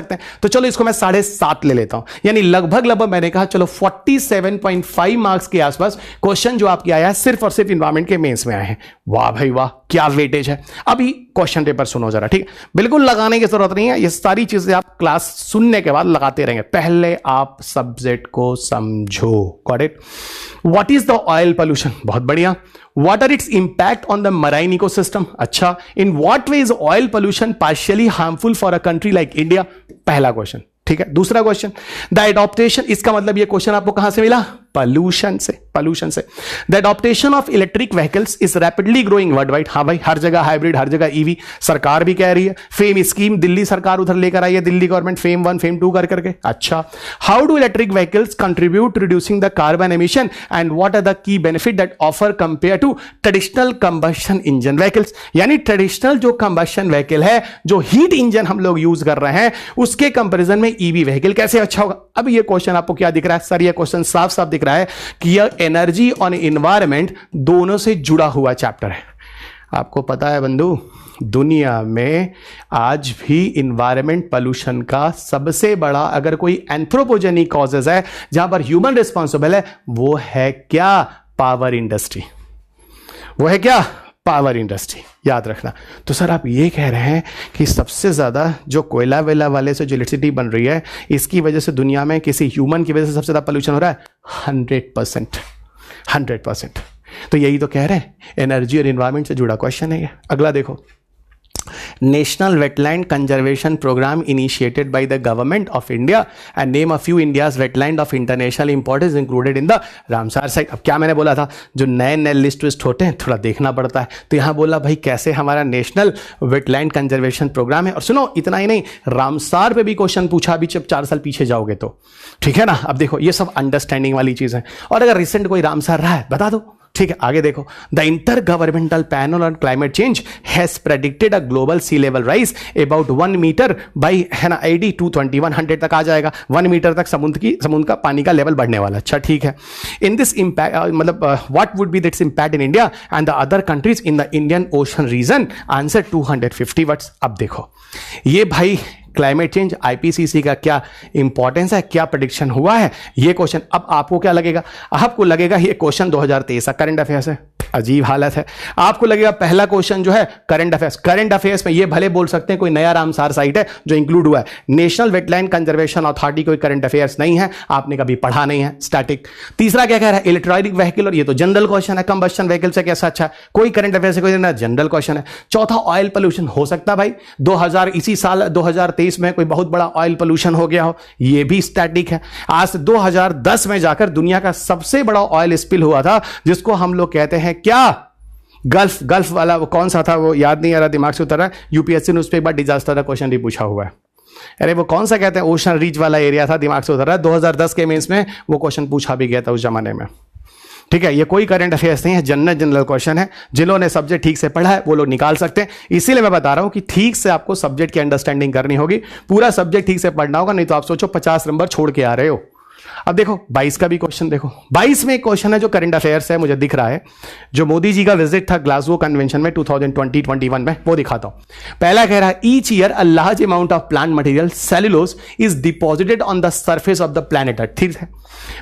हैं, तो चलो इसको मैं 7.5 ले लेता हूं, यानी लगभग मैंने कहा चलो 47.5 मार्क्स के आसपास क्वेश्चन जो आपके आया है सिर्फ और सिर्फ एनवायरमेंट के मेंस में आए हैं। वाह भाई वाह, क्या वेटेज है। अभी क्वेश्चन पेपर सुनो जरा, ठीक है, बिल्कुल लगाने की जरूरत नहीं है, ये सारी चीजें आप क्लास सुनने के बाद लगाते रहेंगे, पहले आप सब्जेक्ट को समझो। Got it? What is the oil pollution? बहुत बढ़िया। What are its impact on the marine ecosystem? अच्छा, in what way is oil pollution partially harmful for a country like India? पहला क्वेश्चन, ठीक है। दूसरा क्वेश्चन, द एडॉप्टेशन, इसका मतलब ये क्वेश्चन आपको कहां से मिला? पॉल्यूशन से। The adaptation of electric vehicles is rapidly growing world wide. हाँ भाई, हर जगह हाइब्रिड, हर जगह ईवी, सरकार भी कह रही है। फेम स्कीम दिल्ली सरकार उधर लेकर आई है, दिल्ली गवर्नमेंट, फेम 1 फेम 2 करके। अच्छा, how do electric vehicles contribute to reducing the carbon emission and what are the key benefit that offer compare to traditional combustion engine vehicles? यानी ट्रेडिशनल जो कंबशन व्हीकल है, जो हीट इंजन हम लोग use कर रहे हैं, उसके कंपेरिजन में ईवी व्हीकल कैसे अच्छा होगा? अब ये क्वेश्चन आपको क्या दिख रहा है? सर ये क्वेश्चन साफ दिख रहा है कि यह एनर्जी और एनवायरमेंट दोनों से जुड़ा हुआ चैप्टर है। आपको पता है बंधु, दुनिया में आज भी एनवायरमेंट पोल्यूशन का सबसे बड़ा अगर कोई एंथ्रोपोजेनिक कॉजेज है जहां पर ह्यूमन रिस्पॉन्सिबल है, वो है क्या? Power industry. वो है क्या? Power industry. याद रखना। तो सर आप ये कह रहे हैं कि सबसे ज़्यादा जो कोयला वेला वाले से जो इलेक्ट्रिसिटी बन रही है, इसकी वजह से दुनिया में किसी ह्यूमन की वजह से सबसे ज़्यादा पोल्यूशन हो रहा है? 100%। तो यही तो कह रहे हैं, एनर्जी और एनवायरमेंट से जुड़ा क्वेश्चन है ये। अगला देखो, National Wetland Conservation Program initiated by the government of India and name a few India's wetland of international importance included in the Ramsar site. अब क्या मैंने बोला था, जो नए नए लिस्ट विस्ट होते हैं थोड़ा देखना पड़ता है, तो यहाँ बोला भाई कैसे हमारा नेशनल वेटलैंड कंजर्वेशन प्रोग्राम है। और सुनो इतना ही नहीं, रामसार पे भी क्वेश्चन पूछा अभी जब 4 साल पीछे जाओगे तो, ठीक है ना। अब देखो ये सब अंडरस्टैंडिंग वाली चीज है, और अगर रिसेंट कोई रामसार रहा है बता दो, ठीक है। आगे देखो, the inter governmental panel on climate change has predicted a global sea level rise about 1 metre by, है ना, AD 22100 तक आ जाएगा, 1 मीटर तक समुद्र का पानी का लेवल बढ़ने वाला। अच्छा ठीक है। इन दिस इंपैक्ट मतलब what would be its impact in India and the other countries in the Indian Ocean region, answer 250 words. अब देखो ये भाई क्लाइमेट चेंज आईपीसीसी का क्या इंपॉर्टेंस है, क्या प्रेडिक्शन हुआ है, ये क्वेश्चन। अब आपको क्या लगेगा, आपको लगेगा ये क्वेश्चन 2023 का करंट अफेयर्स है, अजीब हालत है। आपको लगेगा पहला क्वेश्चन जो है करंट अफेयर्स में ये भले बोल सकते हैं कोई नया रामसार साइट है जो इंक्लूड हुआ है, नेशनल वेटलैंड कंजर्वेशन अथॉरिटी कोई करंट अफेयर्स नहीं है, आपने कभी पढ़ा नहीं है, स्टैटिक। तीसरा क्या कह रहा है, इलेक्ट्रॉनिक व्हीकल, और ये तो जनरल क्वेश्चन है, कंबस्शन व्हीकल से कैसा अच्छा, कोई करंट अफेयर्स से कोई ना, जनरल क्वेश्चन है। चौथा ऑयल पोल्यूशन, हो सकता है भाई इसी साल 2023 में कोई बहुत बड़ा ऑयल पोल्यूशन हो गया हो, ये भी स्टैटिक है। आज 2010 में जाकर दुनिया का सबसे बड़ा ऑयल स्पिल हुआ था, जिसको हम लोग कहते हैं क्या, गल्फ वाला, वो कौन सा था वो याद नहीं आ रहा, दिमाग से उतर रहा है। यूपीएससी ने उस पर एक बार डिजास्टर का क्वेश्चन भी पूछा हुआ है, अरे वो कौन सा कहते हैं, ओशन रीच वाला एरिया था, दिमाग से उतर रहा है। 2010 के मेंस में वो क्वेश्चन पूछा भी गया था उस जमाने में, ठीक है। ये कोई करंट अफेयर्स नहीं है, जनरल क्वेश्चन है। जिन्होंने सब्जेक्ट ठीक से पढ़ा है वो लोग निकाल सकते हैं। इसीलिए मैं बता रहा हूं कि ठीक से आपको सब्जेक्ट की अंडरस्टैंडिंग करनी होगी, पूरा सब्जेक्ट ठीक से पढ़ना होगा, नहीं तो आप सोचो 50 नंबर छोड़ के आ रहे हो। अब देखो 22 का भी क्वेश्चन देखो, 22 में एक क्वेश्चन है जो करंट अफेयर्स है, मुझे दिख रहा है, जो मोदी जी का विजिट था ग्लासगो कन्वेंशन में 2020-21 में, वो दिखाता हूं। पहला कह रहा है each year a large amount of plant material cellulose is deposited on the surface of the planet earth. ठीक है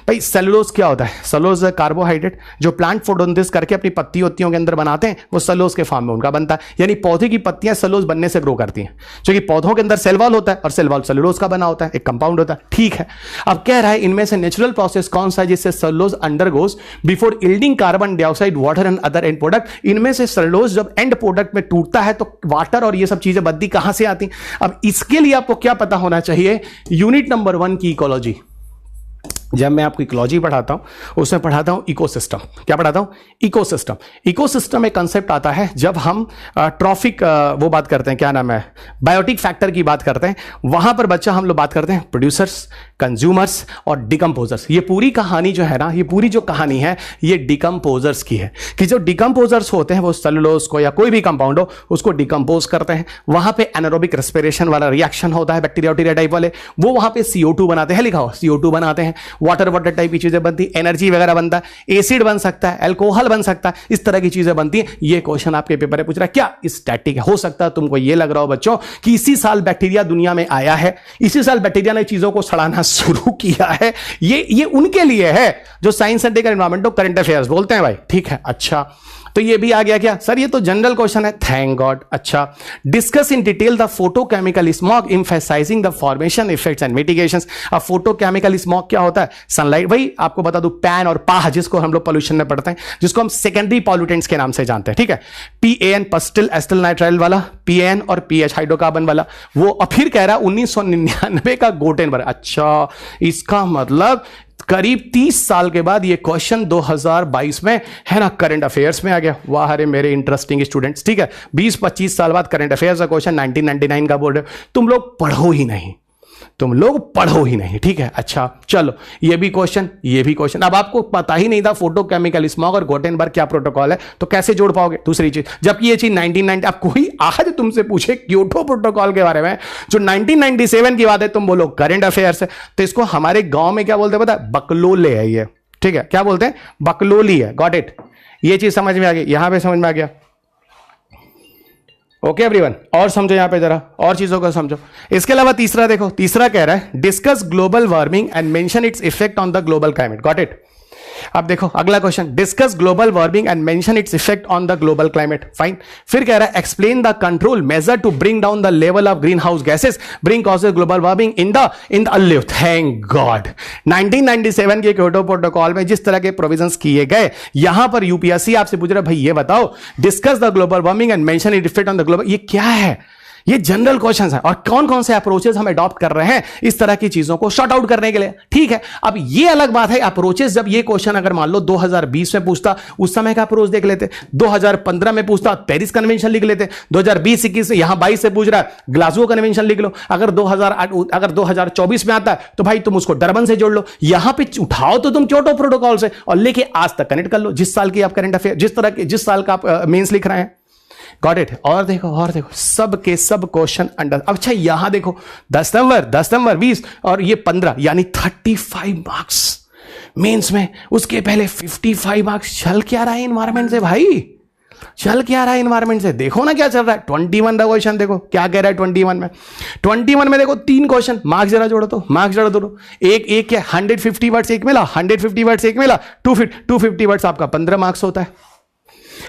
भाई, सेलुलोज क्या होता है, सेलुलोज कार्बोहाइड्रेट जो प्लांट फोटोसिंथेसिस करके अपनी पत्तियों के अंदर बनाते हैं, वो सेलुलोज के फॉर्म में उनका बनता है। यानी पौधे की पत्तियां सेलुलोज बनने से ग्रो करती हैं, क्योंकि पौधों के अंदर सेल वॉल होता है और सेल वॉल सेलुलोज का बना होता है, एक कंपाउंड होता है। ठीक है, अब कह रहा है इनमें से नेचुरल प्रोसेस कौन सा है जिससे cellulose undergoes before yielding carbon dioxide, water and other and product. इनमें से सेलुलोज जब एंड प्रोडक्ट में टूटता है तो वाटर और ये सब चीजें बनती कहां से आती। अब इसके लिए आपको क्या पता होना चाहिए, यूनिट नंबर 1 की इकोलॉजी। जब मैं आपको इकोलॉजी पढ़ाता हूं उसमें पढ़ाता हूं इकोसिस्टम। क्या पढ़ाता हूं, इकोसिस्टम। इकोसिस्टम एक कंसेप्ट आता है जब हम ट्रॉफिक वो बात करते हैं, क्या नाम है, बायोटिक फैक्टर की बात करते हैं, वहां पर बच्चा हम लोग बात करते हैं प्रोड्यूसर्स, कंज्यूमर्स और डिकम्पोजर्स। ये पूरी कहानी जो है ना, ये पूरी जो कहानी है ये डिकम्पोजर्स की है, कि जो डिकम्पोजर्स होते हैं वो सेलुलोज को या कोई भी कंपाउंड हो उसको डिकम्पोज करते हैं। वहां पे एनारोबिक रेस्पिरेशन वाला रिएक्शन होता है, बैक्टीरिया टाइप वाले, वो वहां पे CO2 बनाते हैं, लिखा हो CO2 बनाते हैं, वाटर टाइप की चीजें बनती, एनर्जी वगैरह बनता है, एसिड बन सकता है, अल्कोहल बन सकता है, इस तरह की चीजें बनती हैं। ये क्वेश्चन आपके पेपर में पूछ रहा है क्या स्टैटिक है। हो सकता है तुमको ये लग रहा हो बच्चों कि इसी साल बैक्टीरिया दुनिया में आया है, इसी साल बैक्टीरिया ने चीजों को सड़ाना शुरू किया है, ये उनके लिए है जो science and environment of current affairs बोलते हैं भाई। ठीक है, अच्छा तो ये भी आ गया क्या सर, ये तो जनरल क्वेश्चन है, थैंक गॉड। अच्छा, discuss in detail the photochemical smog emphasising the formation effects and mitigations. अब फोटोकेमिकल स्मॉग क्या होता है, सनलाइट। भाई आपको बता दूं पैन और पाह जिसको हम लोग पोल्यूशन में पढ़ते हैं, जिसको हम सेकेंडरी पॉल्यूटेंट्स के नाम से जानते हैं, ठीक है, PAN पस्टिल एस्टल नाइट्राइल वाला, PAN और PH हाइड्रोकार्बन वाला, वो अब फिर कह रहा है 1999 का गोटेनबर्ग। अच्छा, इसका मतलब करीब 30 साल के बाद ये क्वेश्चन 2022 में है ना करंट अफेयर्स में आ गया। वाह अरे मेरे इंटरेस्टिंग स्टूडेंट्स, ठीक है, 20-25 साल बाद करंट अफेयर्स का क्वेश्चन 1999 का बोल रहे हो, तुम लोग पढ़ो ही नहीं, तुम लोग पढ़ो ही नहीं। ठीक है, अच्छा चलो ये भी क्वेश्चन। अब आपको पता ही नहीं था फोटोकेमिकल स्मॉग और गोटेनबर्ग क्या प्रोटोकॉल है, तो कैसे जोड़ पाओगे दूसरी चीज, जबकि ये चीज 1990, अब कोई आज तुमसे पूछे क्योटो प्रोटोकॉल के बारे में जो 1997 की बात है, तुम बोलो करंट अफेयर्स है, तो इसको हमारे गांव में क्या बोलते हैं पता है, बकलोले है ये। ठीक है, क्या बोलते हैं, बकलोली है। गॉट इट, ये चीज समझ में आ गई, यहां पे समझ में आ गया। ओके एवरीवन, और समझो यहां पे जरा और चीजों को समझो। इसके अलावा तीसरा देखो, तीसरा कह रहा है discuss global warming and mention its effect on the global climate. Got it. अब देखो अगला question, discuss global warming and mention its effect on the global climate. Fine. फिर कह रहा है explain the control measure to bring down the level of greenhouse gases bring causes global warming in the alive. Thank god 1997 के Kyoto protocol में जिस तरह के provisions किए गए, यहां पर यूपीएससी आपसे पूछ रहा है भाई ये बताओ discuss the global warming and mention it effect on the global, ये क्या है, ये जनरल क्वेश्चंस हैं और कौन कौन से अप्रोचेस हम अडॉप्ट कर रहे हैं इस तरह की चीजों को शॉर्ट आउट करने के लिए, ठीक है। अब ये अलग बात है अप्रोचेस, जब ये क्वेश्चन अगर मान लो 2020 में पूछता, उस समय का अप्रोच देख लेते, 2015 में पूछता पेरिस कन्वेंशन लिख लेते, 2020-21 यहां 22 से पूछ रहा है ग्लासगो कन्वेंशन लिख लो, अगर 2024 में आता है तो भाई तुम उसको डरबन से जोड़ लो, यहां पे उठाओ तो तुम क्योटो प्रोटोकॉल से और लेके आज तक कनेक्ट कर लो, जिस साल की आप करंट अफेयर, जिस साल का आप मेंस लिख रहे हैं। Got it. और देखो सब के सब क्वेश्चन अंडर। अच्छा यहां देखो 10 नंबर 20 और ये 15 यानी 35 मार्क्स मेंस में, उसके पहले 55 मार्क्स। चल क्या रहा है इन्वायरमेंट से भाई, चल क्या रहा है इन्वायरमेंट से, देखो ना क्या चल रहा है। 21 का क्वेश्चन देखो क्या कह रहा है 21 में देखो 3 क्वेश्चन, मार्क्स जरा जोड़ो तो, मार्क्स जोड़ो दो, एक क्या 150 वर्ड्स एक मिला, 150 वर्ड्स एक मिला, 250 वर्ड्स आपका 15 मार्क्स होता है,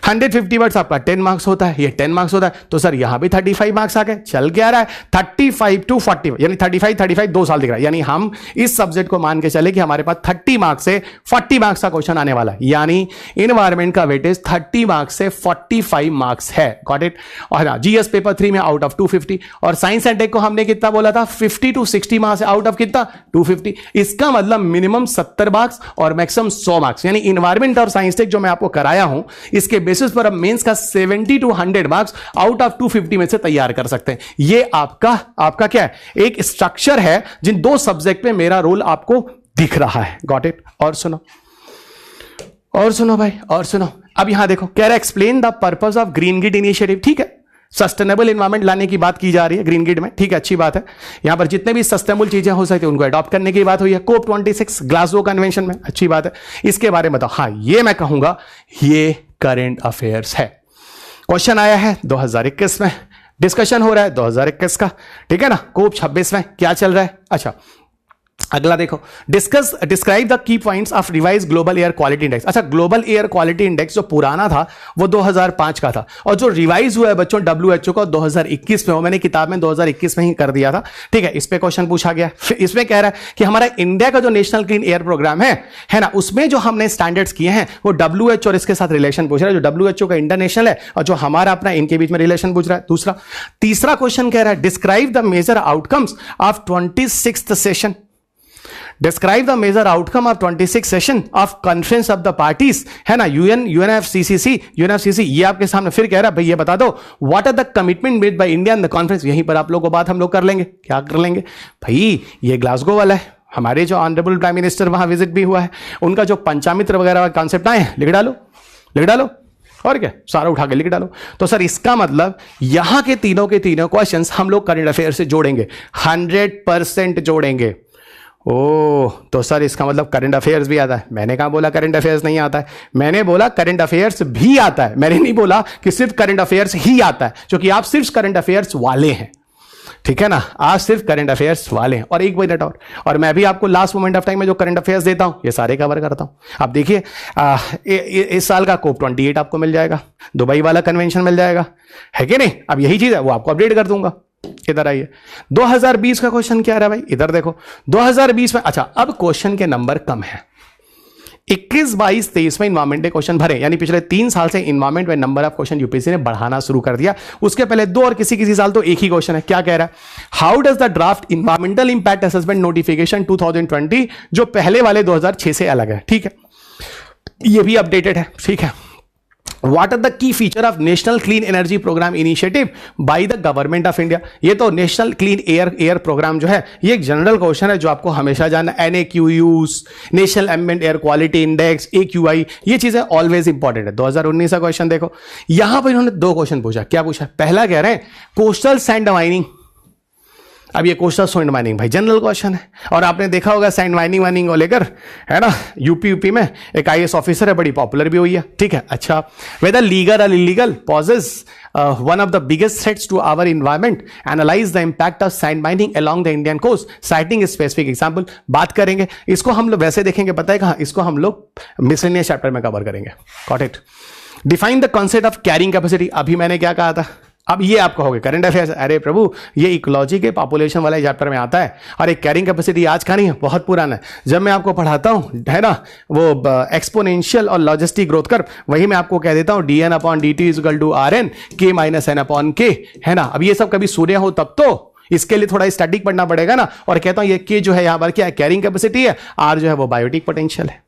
150 वर्ड्स आपका 10 मार्क्स होता है, ये 10 मार्क्स होता है, तो सर यहां भी 35 मार्क्स आ गए। चल क्या रहा है 35 to 40 यानी 35 2 साल दिख रहा है, यानी हम इस सब्जेक्ट को मान के चले कि हमारे पास 30 मार्क्स से 40 मार्क्स का क्वेश्चन आने वाला है, यानी इन्वायरमेंट का वेटेज 30 मार्क्स से 45 मार्क्स है। Got it. और जीएस पेपर 3 में आउट ऑफ 250 और साइंस एंड टेक को हमने कितना बोला था 50 to 60 मार्क्स से आउट ऑफ कितना 250, इसका मतलब मिनिमम 70 मार्क्स और मैक्सिमम 100 मार्क्स, यानी इन्वायरमेंट और साइंस टेक जो मैं आपको कराया हूं इसके बेसिस पर अब मेंस का 70 to 100 मार्क्स आउट ऑफ 250 में से तैयार कर सकते हैं। ये आपका क्या है, एक स्ट्रक्चर है जिन 2 सब्जेक्ट में मेरा रोल आपको दिख रहा है। Got it. और सुनो भाई, और सुनो। अब यहां देखो कह रहा है explain the purpose of green grid initiative, ठीक है। सस्टेनेबल एनवायरमेंट लाने की बात की जा रही है ग्रीन ग्रिड में, ठीक है, अच्छी बात है। यहां पर जितने भी सस्टेनेबल चीजें हो सकती है उनको अडॉप्ट करने की बात हुई है COP 26 ग्लासगो कन्वेंशन में, अच्छी बात है। इसके बारे में बताओ। हाँ ये मैं कहूंगा ये करंट अफेयर्स है, क्वेश्चन आया है 2021 में, डिस्कशन हो रहा है 2021 का, ठीक है ना। COP 26 में क्या चल रहा है। अच्छा अगला देखो, describe the key points of revise global air quality index. अच्छा ग्लोबल एयर क्वालिटी इंडेक्स जो पुराना था वो 2005 का था और जो रिवाइज हुआ है बच्चों WHO का 2021 में, वो मैंने किताब में 2021 में ही कर दिया था, ठीक है। इस पे क्वेश्चन पूछा गया। फिर इसमें कह रहा है कि हमारा इंडिया का जो नेशनल क्लीन एयर प्रोग्राम है ना, उसमें जो हमने स्टैंडर्ड्स किए हैं वो WHO और इसके साथ रिलेशन पूछ रहा है, जो WHO का इंटरनेशनल है और जो हमारा अपना इनके बीच में रिलेशन पूछ रहा है। दूसरा तीसरा क्वेश्चन कह रहा है describe the major outcomes of 26th session, describe the major outcome of 26 session of conference of the parties, है ना, यूएनएफसीसीसी। ये आपके सामने फिर कह रहा है भाई ये बता दो what are the commitment made by India in the conference. यहीं पर आप लोगों को बात हम लोग कर लेंगे, क्या कर लेंगे भाई, ये ग्लासगो वाला है, हमारे जो ऑनरेबल प्राइम मिनिस्टर वहां विजिट भी हुआ है, उनका जो पंचामित्र वगैरह कॉन्सेप्ट आए हैं लिख डालो और क्या सारा उठा के लिख डालो। तो सर इसका मतलब यहां के तीनों क्वेश्चंस हम लोग करंट अफेयर से जोड़ेंगे, 100% जोड़ेंगे। ओह तो सर इसका मतलब करंट अफेयर्स भी आता है। मैंने कहा बोला करंट अफेयर्स नहीं आता है, मैंने बोला करंट अफेयर्स भी आता है, मैंने नहीं बोला कि सिर्फ करंट अफेयर्स ही आता है, क्योंकि आप सिर्फ करंट अफेयर्स वाले हैं, ठीक है ना, आज सिर्फ करंट अफेयर्स वाले हैं। और एक मिनट और मैं भी आपको लास्ट मोमेंट ऑफ टाइम में जो करंट अफेयर्स देता हूं ये सारे कवर करता हूं। आप देखिए इस साल का COP 28 आपको मिल जाएगा, दुबई वाला कन्वेंशन मिल जाएगा, है कि नहीं। अब यही चीज है वो आपको अपडेट कर दूंगा। इधर आइए 2020 का क्वेश्चन क्या आ रहा है भाई, इधर देखो 2020 में। अच्छा अब क्वेश्चन के नंबर कम है, 21, 22, 23 में इन्वायरमेंट के क्वेश्चन भरे, यानी पिछले 3 साल से इन्वायरमेंट में नंबर ऑफ क्वेश्चन यूपीएससी ने बढ़ाना शुरू कर दिया। उसके पहले 2 और किसी साल तो एक ही क्वेश्चन है। क्या कह रहा है, how does the draft environmental impact assessment notification 2020, जो पहले वाले 2006 से अलग है, ठीक है, ये भी अपडेटेड है, ठीक है। What are the key feature of National Clean Energy Program Initiative by the Government of India? ये तो नेशनल क्लीन एयर प्रोग्राम जो है ये एक जनरल क्वेश्चन है जो आपको हमेशा जानना। NAQUs, national ambient air quality index, AQI, ये चीजें ऑलवेज इंपॉर्टेंट है। 2019 का क्वेश्चन देखो, यहां पर इन्होंने 2 क्वेश्चन पूछा। क्या पूछा, पहला कह रहे हैं कोस्टल सैंड माइनिंग। अब ये कोस्टल सैंड माइनिंग भाई जनरल क्वेश्चन है, और आपने देखा होगा सैंड माइनिंग को लेकर, है ना, यूपी में एक IAS ऑफिसर है, बड़ी पॉपुलर भी हुई है, ठीक है। अच्छा वेदर लीगल और illegal poses one of the biggest threats to our environment, analyse the impact of sand mining along the Indian coast, citing specific example. बात करेंगे इसको हम लोग वैसे देखेंगे, पता है कहां, इसको हम लोग मिसलेनियस चैप्टर में कवर करेंगे। Got it. Define the concept of carrying capacity. अभी मैंने क्या कहा था, अब ये आप कहोगे करंट अफेयर्स, अरे प्रभु ये इकोलॉजी के पॉपुलेशन वाले चैप्टर में आता है, और एक कैरिंग कैपेसिटी आज का नहीं है, बहुत पुराना है। जब मैं आपको पढ़ाता हूं, है ना, वो एक्सपोनेंशियल और लॉजिस्टिक ग्रोथ कर्व, वही मैं आपको कह देता हूं dn upon dt is equal to rn k minus n upon k, है ना। अब ये सब कभी सूर्य हो तब तो इसके लिए थोड़ा स्टैटिक पढ़ना पड़ेगा ना। और कहता हूं ये k जो है यहां पर क्या है, कैरिंग कैपेसिटी है, r जो है वो बायोटिक पोटेंशियल है।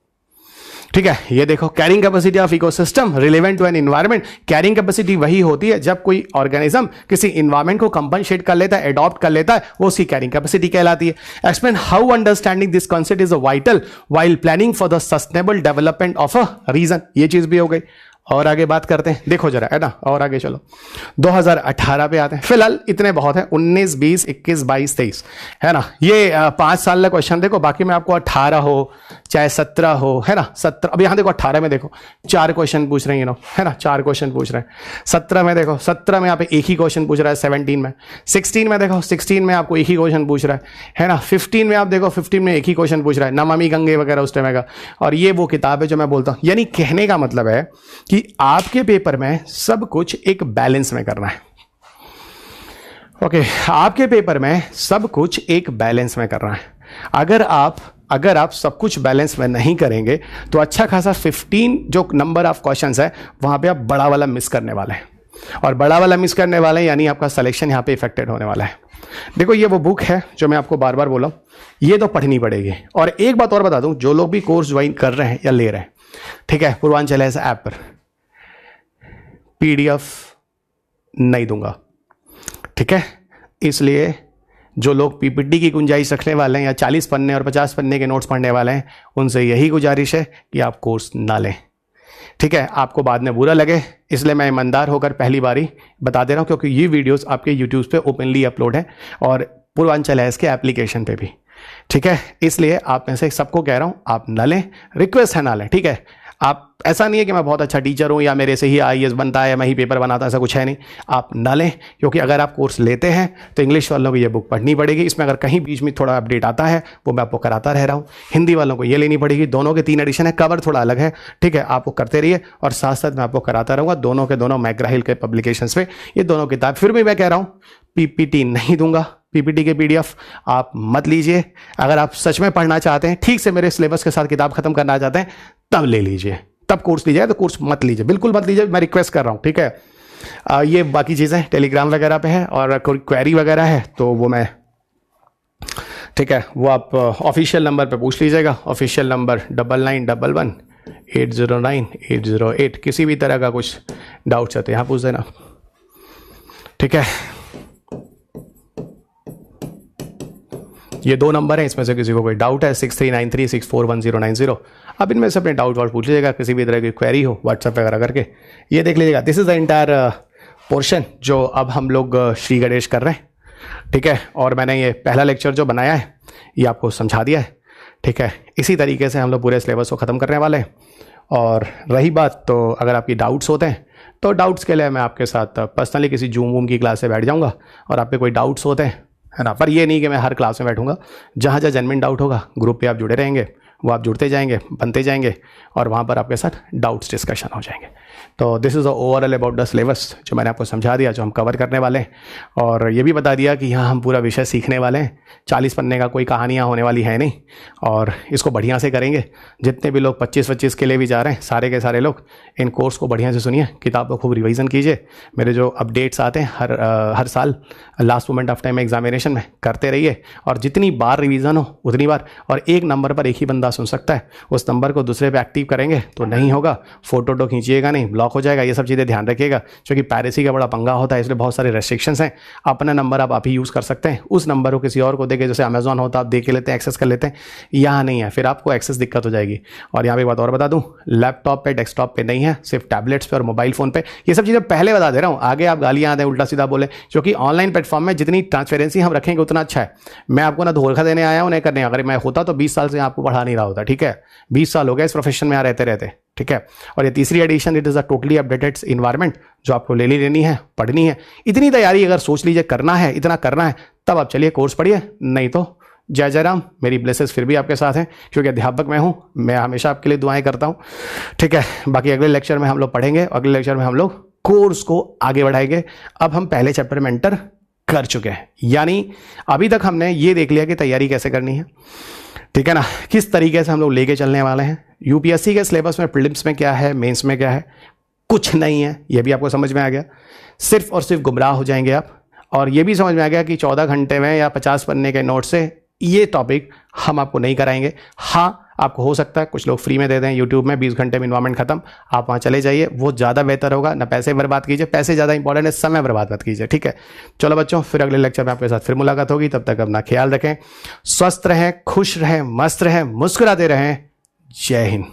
ठीक है, ये देखो carrying capacity of ecosystem relevant to an environment. Carrying capacity वही होती है जब कोई ऑर्गेनिज्म किसी इन्वायरमेंट को कंपनसेट कर लेता है, एडॉप्ट कर लेता है, वो उसकी कैरिंग कैपेसिटी कहलाती है। Explain how understanding this concept is vital while planning for the sustainable development of a region. ये चीज भी हो गई। और आगे बात करते हैं, देखो जरा, है ना, और आगे चलो 2018 पे आते हैं। फिलहाल इतने बहुत है, 19, 20, 21, 22, 23, है ना। ये 5 साल का क्वेश्चन देखो, बाकी में आपको 18 हो चाहे 17 हो, है ना, 17। अब यहां देखो 18 में देखो 4 क्वेश्चन पूछ रहे हैं, है ना, 4 क्वेश्चन पूछ रहे हैं। 17 में देखो, 17 में यहाँ पे एक ही क्वेश्चन पूछ रहा है। 17 में, 16 में देखो, 16 में आपको एक ही क्वेश्चन पूछ रहा है ना। 15 में आप देखो, 15 में एक ही क्वेश्चन पूछ रहा है, नमामि गंगे वगैरह उस टाइम का। और ये वो किताब है जो मैं बोलता हूँ, यानी कहने का मतलब है कि आपके पेपर में सब कुछ एक बैलेंस में करना है। ओके, आपके पेपर में सब कुछ एक बैलेंस में करना है। अगर आप सब कुछ बैलेंस में नहीं करेंगे तो अच्छा खासा 15 जो नंबर ऑफ क्वेश्चंस है वहां पे आप बड़ा वाला मिस करने वाले हैं, और बड़ा वाला मिस करने वाले हैं यानी आपका सिलेक्शन यहां पे इफेक्टेड होने वाला है। देखो ये वो बुक है जो मैं आपको बार बार बोला, ये तो पढ़नी पड़ेगी। और एक बात और बता दूं, जो लोग भी कोर्स ज्वाइन कर रहे हैं या ले रहे हैं, ठीक है, पूर्वांचल ऐप पर PDF नहीं दूंगा, ठीक है। इसलिए जो लोग PPT की गुंजाइश रखने वाले हैं या 40 पन्ने और 50 पन्ने के नोट्स पढ़ने वाले हैं, उनसे यही गुजारिश है कि आप कोर्स ना लें, ठीक है। आपको बाद में बुरा लगे, इसलिए मैं ईमानदार होकर पहली बारी बता दे रहा हूं, क्योंकि ये वीडियोस आपके YouTube पे ओपनली अपलोड है और पूर्वांचल है इसके एप्लीकेशन पे भी, ठीक है। इसलिए आप में से सबको कह रहा हूं, आप ना लें, रिक्वेस्ट है ना लें, ठीक है। आप, ऐसा नहीं है कि मैं बहुत अच्छा टीचर हूं या मेरे से ही IAS बनता है या मैं ही पेपर बनाता, ऐसा कुछ है नहीं। आप ना लें, क्योंकि अगर आप कोर्स लेते हैं तो इंग्लिश वालों को ये बुक पढ़नी पड़ेगी। इसमें अगर कहीं बीच में थोड़ा अपडेट आता है वो मैं आपको कराता रह रहा हूँ। हिंदी वालों को ये लेनी पड़ेगी, दोनों के 3 एडिशन है, कवर थोड़ा अलग है, ठीक है। आपको करते रहिए और साथ साथ मैं आपको कराता रहूँगा, दोनों के दोनों मैग्रा-हिल के पब्लिकेशंस पे ये दोनों किताब। फिर भी मैं कह रहा हूँ PPT नहीं दूंगा, PPT के PDF आप मत लीजिए। अगर आप सच में पढ़ना चाहते हैं, ठीक से मेरे सिलेबस के साथ किताब खत्म करना चाहते हैं, तब ले लीजिए, तब कोर्स लीजिए। तो कोर्स मत लीजिए, बिल्कुल मत लीजिए, मैं रिक्वेस्ट कर रहा हूँ, ठीक है। ये बाकी चीज़ें टेलीग्राम वगैरह पे है, और कोई क्वेरी वगैरह है तो वो मैं, ठीक है, वो आप ऑफिशियल नंबर पे पूछ लीजिएगा। Official number 9911 809 808। किसी भी तरह का कुछ डाउट्स है तो यहाँ पूछ देना, ठीक है। ये 2 नंबर हैं, इसमें से किसी को कोई डाउट है 6393641090, अब इनमें से अपने डाउट वाउट पूछ लीजिएगा। किसी भी तरह की क्वेरी हो व्हाट्सएप वगैरह करके ये देख लीजिएगा। This is the entire portion जो अब हम लोग श्री गणेश कर रहे हैं, ठीक है। और मैंने ये पहला लेक्चर जो बनाया है ये आपको समझा दिया है, ठीक है। इसी तरीके से हम लोग पूरे सिलेबस को ख़त्म करने वाले हैं। और रही बात, तो अगर आपकी डाउट्स होते हैं तो डाउट्स के लिए मैं आपके साथ पर्सनली किसी जूम वूम की क्लास से बैठ जाऊँगा, और आप पे कोई डाउट्स होते हैं, है ना। पर ये नहीं कि मैं हर क्लास में बैठूंगा, जहाँ जहाँ जेन्युइन डाउट होगा ग्रुप पे आप जुड़े रहेंगे, वो आप जुड़ते जाएंगे, बनते जाएंगे, और वहाँ पर आपके साथ डाउट्स डिस्कशन हो जाएंगे। तो this is overall about the syllabus, जो मैंने आपको समझा दिया, जो हम कवर करने वाले हैं। और ये भी बता दिया कि यहाँ हम पूरा विषय सीखने वाले हैं, 40 पन्ने का कोई कहानियाँ होने वाली है नहीं, और इसको बढ़िया से करेंगे। जितने भी लोग 25-25 के लिए भी जा रहे हैं, सारे के सारे लोग इन कोर्स को बढ़िया से सुनिए, किताब को खूब रिवीजन कीजिए। मेरे जो अपडेट्स आते हैं हर साल last moment of time examination में करते रहिए, और जितनी बार रिवीजन हो उतनी बार। और एक नंबर पर एक ही बंदा सुन सकता है, उस नंबर को दूसरे पे एक्टिव करेंगे तो नहीं होगा, फोटो खींचिएगा नहीं, ब्लॉक हो जाएगा। ये सब चीज़ें ध्यान रखिएगा, क्योंकि पायरेसी का बड़ा पंगा होता है, इसलिए बहुत सारे रेस्ट्रिक्शंस हैं। अपना नंबर आप ही यूज़ कर सकते हैं, उस नंबर को किसी और को देके, जैसे अमेजॉन होता है आप देख लेते हैं, एक्सेस कर लेते हैं, यहाँ नहीं है, फिर आपको एक्सेस दिक्कत हो जाएगी। और यहाँ पे एक बात और बता दूँ, लैपटॉप पे, डेस्कटॉप पे नहीं है, सिर्फ टैबलेट्स पे और मोबाइल फ़ोन पे। ये सब चीज़ें पहले बता दे रहा हूँ, आगे आप गालियाँ आते हैं, उल्टा सीधा बोले, क्योंकि ऑनलाइन प्लेटफॉर्म में जितनी ट्रांसपेरेंसी हम रखेंगे उतना अच्छा है। मैं आपको ना धोखा देने आया हूँ, नहीं करने। अगर मैं होता तो 20 साल से आपको पढ़ा नहीं रहा होता, ठीक है। 20 साल हो गए इस प्रोफेशन में यहाँ रहते रहते, ठीक है। और ये तीसरी edition, it is a totally updated environment, जो आपको लेनी है, पढ़नी है। इतनी तैयारी अगर सोच लीजिए करना है, इतना करना है, तब आप चलिए कोर्स पढ़िए, नहीं तो जय जय राम। मेरी ब्लेसेस फिर भी आपके साथ हैं, क्योंकि अध्यापक मैं हूँ, मैं हमेशा आपके लिए दुआएं करता हूँ, ठीक है। बाकी अगले लेक्चर में हम लोग पढ़ेंगे, अगले लेक्चर में हम लोग कोर्स को आगे बढ़ाएंगे। अब हम पहले चैप्टर में एंटर कर चुके हैं, यानी अभी तक हमने ये देख लिया कि तैयारी कैसे करनी है, ठीक है ना, किस तरीके से हम लोग लेके चलने वाले हैं। यूपीएससी के सिलेबस में प्रीलिम्स में क्या है, मेंस में क्या है, कुछ नहीं है, ये भी आपको समझ में आ गया। सिर्फ और सिर्फ गुमराह हो जाएंगे आप। और ये भी समझ में आ गया कि 14 घंटे में या 50 पन्ने के नोट से ये टॉपिक हम आपको नहीं कराएंगे। हाँ, आपको हो सकता है कुछ लोग फ्री में दे दें यूट्यूब में, 20 घंटे में इन्वायरमेंट खत्म, आप वहाँ चले जाइए, वो ज़्यादा बेहतर होगा। ना पैसे बर्बाद कीजिए, पैसे ज़्यादा इंपॉर्टेंट है, समय बर्बाद मत कीजिए, ठीक है। चलो बच्चों, फिर अगले लेक्चर में आपके साथ फिर मुलाकात होगी। तब तक अपना ख्याल रखें, स्वस्थ रहें, खुश रहें, मस्त रहें, मुस्कुराते रहें। जय हिंद।